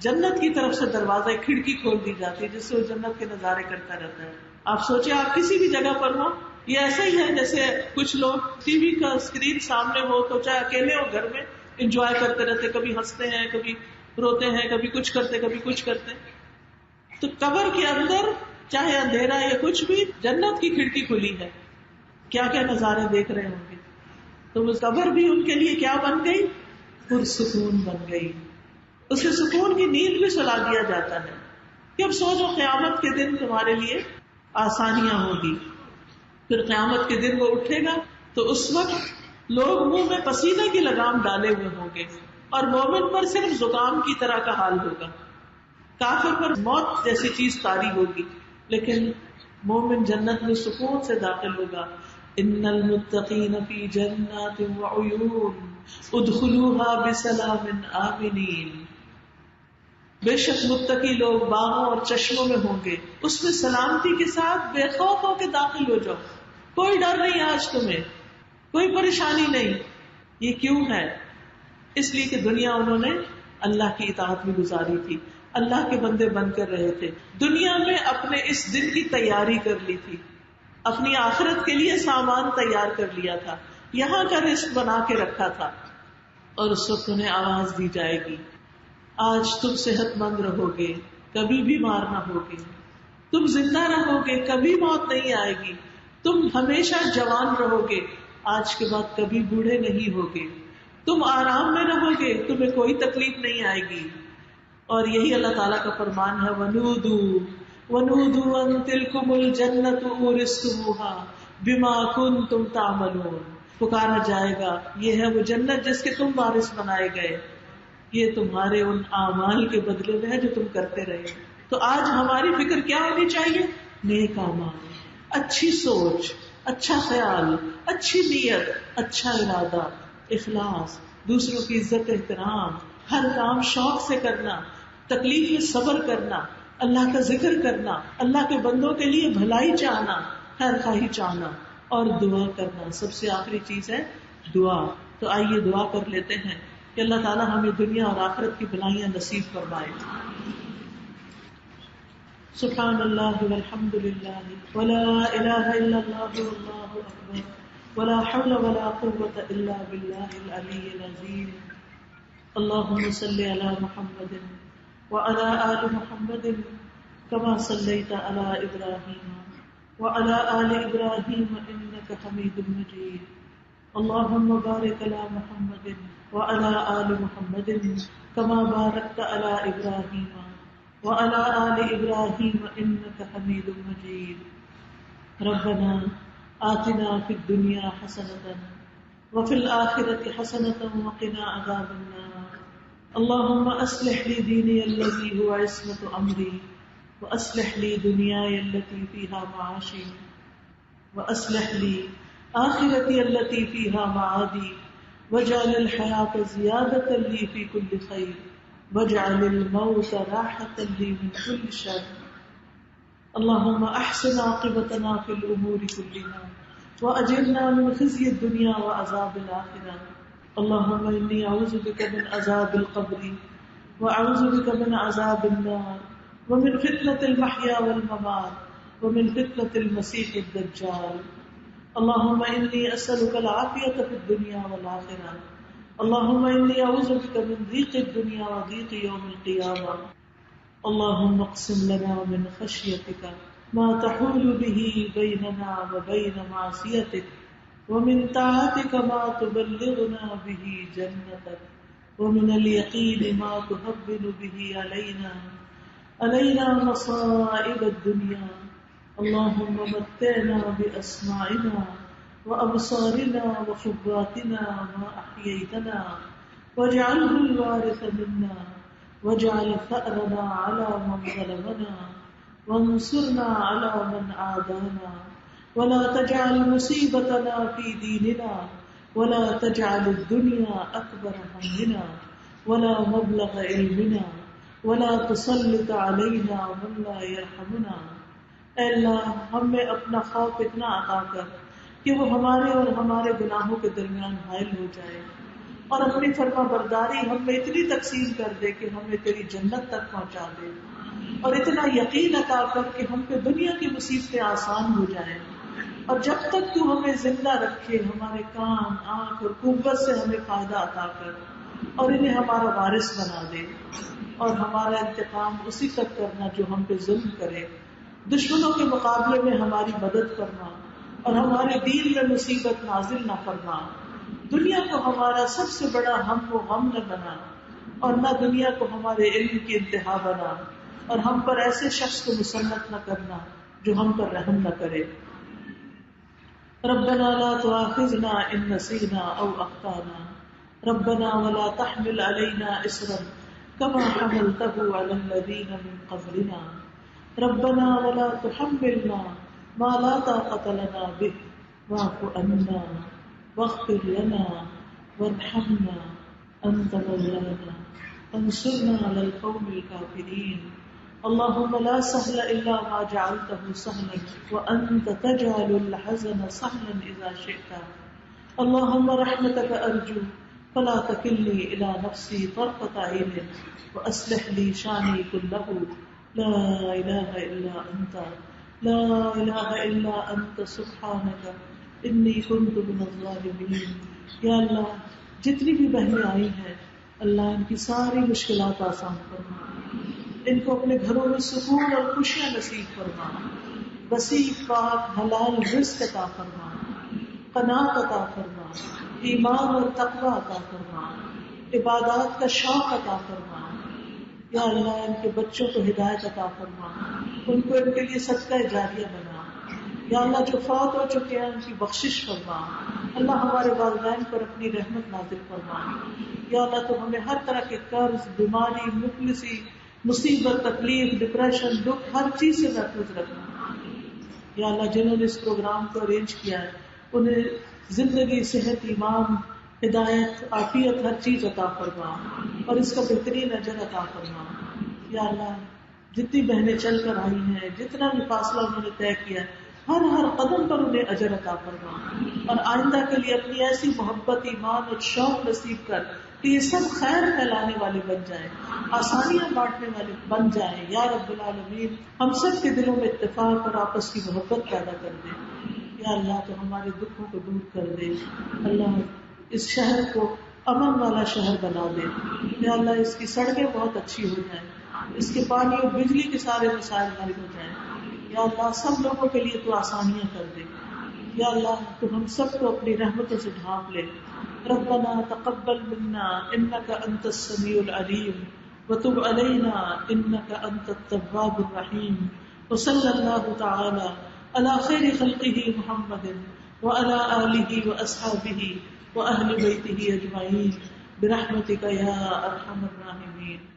جنت کی طرف سے دروازہ کھڑکی کھول دی جاتی ہے جس سے وہ جنت کے نظارے کرتا رہتا ہے. آپ سوچیں آپ کسی بھی جگہ پر ہو، یہ ایسا ہی ہے جیسے کچھ لوگ ٹی وی کا اسکرین سامنے ہو تو چاہے اکیلے ہو گھر میں انجوائے کرتے رہتے، کبھی ہنستے ہیں کبھی روتے ہیں، کبھی کچھ کرتے کبھی کچھ کرتے. تو قبر کے اندر چاہے اندھیرا یا کچھ بھی، جنت کی کھڑکی کھلی ہے، کیا کیا نظارے دیکھ رہے ہوں گے. تو وہ قبر بھی ان کے لیے کیا بن گئی؟ پرسکون بن گئی. اسے سکون کی نیند بھی سلا دیا جاتا ہے کہ اب سو جو قیامت کے دن تمہارے لیے آسانیاں ہوگی. پھر قیامت کے دن وہ اٹھے گا تو اس وقت لوگ منہ میں پسینے کی لگام ڈالے ہوئے ہوں گے اور مومن پر صرف زکام کی طرح کا حال ہوگا. کافر پر موت جیسی چیز طاری ہوگی، لیکن مومن جنت میں سکون سے داخل ہوگا. ان المتقین فی جنات وعیون ادخلوها بسلام آمنین. بے شک متقی لوگ باغوں اور چشموں میں ہوں گے، اس میں سلامتی کے ساتھ بے خوف ہو کے داخل ہو جاؤ. کوئی ڈر نہیں آج تمہیں، کوئی پریشانی نہیں. یہ کیوں ہے؟ اس لیے کہ دنیا انہوں نے اللہ کی اطاعت میں گزاری تھی، اللہ کے بندے بن کر رہے تھے، دنیا میں اپنے اس دن کی تیاری کر لی تھی، اپنی آخرت کے لیے سامان تیار کر لیا تھا، یہاں کا رزق بنا کے رکھا تھا. اور اس وقت انہیں آواز دی جائے گی آج تم صحت مند رہو گے، کبھی بیمار نہ ہوگے، تم زندہ رہو گے، کبھی موت نہیں آئے گی، تم ہمیشہ جوان رہو گے، آج کے بعد کبھی بوڑھے نہیں ہوگے، تم آرام میں رہو گے، تمہیں کوئی تکلیف نہیں آئے گی. اور یہی اللہ تعالیٰ کا فرمان ہے وَنُودُوا أَن تِلْكُمُ الْجَنَّةُ أُورِثْتُمُوهَا بِمَا كُنتُمْ تَعْمَلُونَ. پکارا جائے گا یہ ہے وہ جنت جس کے تم وارث بنائے گئے، یہ تمہارے ان اعمال کے بدلے میں ہے جو تم کرتے رہے. تو آج ہماری فکر کیا ہونی چاہیے؟ نیک اعمال، اچھی سوچ، اچھا خیال، اچھی نیت، اچھا ارادہ، اخلاص، دوسروں کی عزت احترام، ہر کام شوق سے کرنا، تکلیف میں صبر کرنا، اللہ کا ذکر کرنا، اللہ کے بندوں کے لیے بھلائی چاہنا، خیر خواہی چاہنا اور دعا کرنا. سب سے آخری چیز ہے دعا. تو آئیے دعا کر لیتے ہیں کہ اللہ تعالیٰ ہمیں دنیا اور آخرت کی بھلائیاں نصیب فرمائے. سبحان اللہ والحمد للہ ولا الہ الا اللہ واللہ اکبر ولا حول ولا قوة الا باللہ العلی العظیم. اللہم صل علی محمد وعلى آل محمد كما صليت على إبراهيم وعلى آل إبراهيم إنك حميد مجيد. اللهم بارك على محمد وعلى آل محمد كما باركت على إبراهيم وعلى آل إبراهيم إنك حميد مجيد. ربنا آتنا في الدنيا حسنة وفي الآخرة حسنة وقنا عذاب النار. اللهم أصلح لي ديني الذي هو عصمة أمري وأصلح لي دنياي التي فيها معاشي وأصلح لي آخرتي التي فيها معادي واجعل الحياة زيادة لي في كل خير واجعل الموت راحة لي من كل شر. اللهم أحسن عاقبتنا في الأمور كلها وأجرنا من خزي الدنيا وعذاب الآخرة. اللهم إني أعوذ بك من عذاب القبر وأعوذ بك من عذاب النار ومن فتنة المحيا والممات ومن فتنة المسيح الدجال. اللهم إني أسألك العافية في الدنيا والآخرة. اللهم إني أعوذ بك من ضيق الدنيا وضيق يوم القيامة. اللهم اقسم لنا من خشيتك ما تحول به بيننا وبين معصيتك ومن طاعتك ما تبلغنا به جنتك ومن اليقين ما تهون به علينا مصائب الدنيا. اللهم متعنا بأسماعنا وأبصارنا وقواتنا ما أحييتنا واجعله الوارث منا واجعل ثأرنا على من ظلمنا وانصرنا على من عادانا ولا تجعل مصيبتنا في ديننا ولا تجعل الدنيا أكبر همنا ولا مبلغ علمنا ولا تسلط علينا من لا يرحمنا. اے اللہ ہم میں اپنا خوف اتنا عطا کر کہ وہ ہمارے اور ہمارے گناہوں کے درمیان حائل ہو جائے اور اپنی فرما برداری ہم میں اتنی تقسیم کر دے کہ ہمیں تیری جنت تک پہنچا دے اور اتنا یقین عطا کر کہ ہم پہ دنیا کی مصیبتیں آسان ہو جائیں اور جب تک تو ہمیں زندہ رکھے ہمارے کان آنکھ اور قوت سے ہمیں فائدہ عطا کر اور انہیں ہمارا وارث بنا دے اور ہمارا انتقام اسی تک کرنا جو ہم پہ ظلم کرے. دشمنوں کے مقابلے میں ہماری مدد کرنا اور ہمارے دین میں مصیبت نازل نہ کرنا. دنیا کو ہمارا سب سے بڑا ہم و غم نہ بنا اور نہ دنیا کو ہمارے علم کی انتہا بنا اور ہم پر ایسے شخص کو مسلط نہ کرنا جو ہم پر رحم نہ کرے. ربنا لا تؤاخذنا ان نسينا او اخطانا ربنا ولا تحمل علينا اصرا كما حملته على الذين من قبلنا ربنا ولا تحملنا ما لا طاقة لنا به واعف عنا واغفر لنا وارحمنا أنت مولانا فانصرنا على القوم الكافرين. اللهم لا سهل إلا ما جعلته سهلا وأنت تجعل الحزن سهلا إذا شئت. اللهم رحمتك أرجو فلا تكلني إلى نفسي طرفة عين وأصلح لي شاني كله لا إله إلا أنت لا إله إلا أنت سبحانك إني كنت من الظالمين. یا اللہ جتنی بھی بہنیں آئی ہیں اللہ ان کی ساری مشکلات آسان فرما، ان کو اپنے گھروں میں سکون اور خوشیاں نصیب فرما، وسیع پاک حلال رزق عطا فرما، قناعت عطا فرما، ایمان اور تقوی عطا فرما، عبادات کا شوق عطا فرما. یا اللہ ان کے بچوں کو ہدایت عطا فرما، ان کو ان کے لیے صدقہ جاریہ بنا. یا اللہ جو فوت ہو چکے ہیں ان کی بخشش فرما. اللہ ہمارے والدین پر اپنی رحمت نازل فرما. یا اللہ تو ہمیں ہر طرح کے قرض، بیماری، مفلسی، مصیبت، تکلیف، ڈپریشن، دکھ ہر چیز سے محفوظ رکھنا. یا اللہ جنہوں نے اس پروگرام کو ارینج کیا ہے انہیں زندگی، صحت، ایمان، ہدایت، عافیت ہر چیز عطا فرما اور اس کا بہترین اجر عطا فرما. یا اللہ جتنی بہنیں چل کر آئی ہیں، جتنا بھی فاصلہ انہوں نے طے کیا ہر قدم پر انہیں اجر عطا فرما اور آئندہ کے لیے اپنی ایسی محبت، ایمان اور شوق نصیب کر کہ یہ سب خیر پھیلانے والے بن جائیں، آسانیاں بانٹنے والے بن جائیں. یا رب العالمین ہم سب کے دلوں میں اتفاق اور آپس کی محبت پیدا کر دے. یا اللہ تو ہمارے دکھوں کو دور کر دے. اللہ اس شہر کو امن والا شہر بنا دے. یا اللہ اس کی سڑکیں بہت اچھی ہو جائیں، اس کے پانی اور بجلی کے سارے مسائل حل ہو جائیں. یا اللہ سب لوگوں کے لیے تو آسانیاں کر دے. یا اللہ تو ہم سب کو اپنی رحمتوں سے ڈھانپ لے. ربنا تقبل منا انك انت السميع العليم وتب علينا انك انت التواب الرحيم. وصلى الله تعالى على خير خلقه محمد وعلى آله وأصحابه وأهل بيته أجمعين برحمتک یا ارحم الراحمین.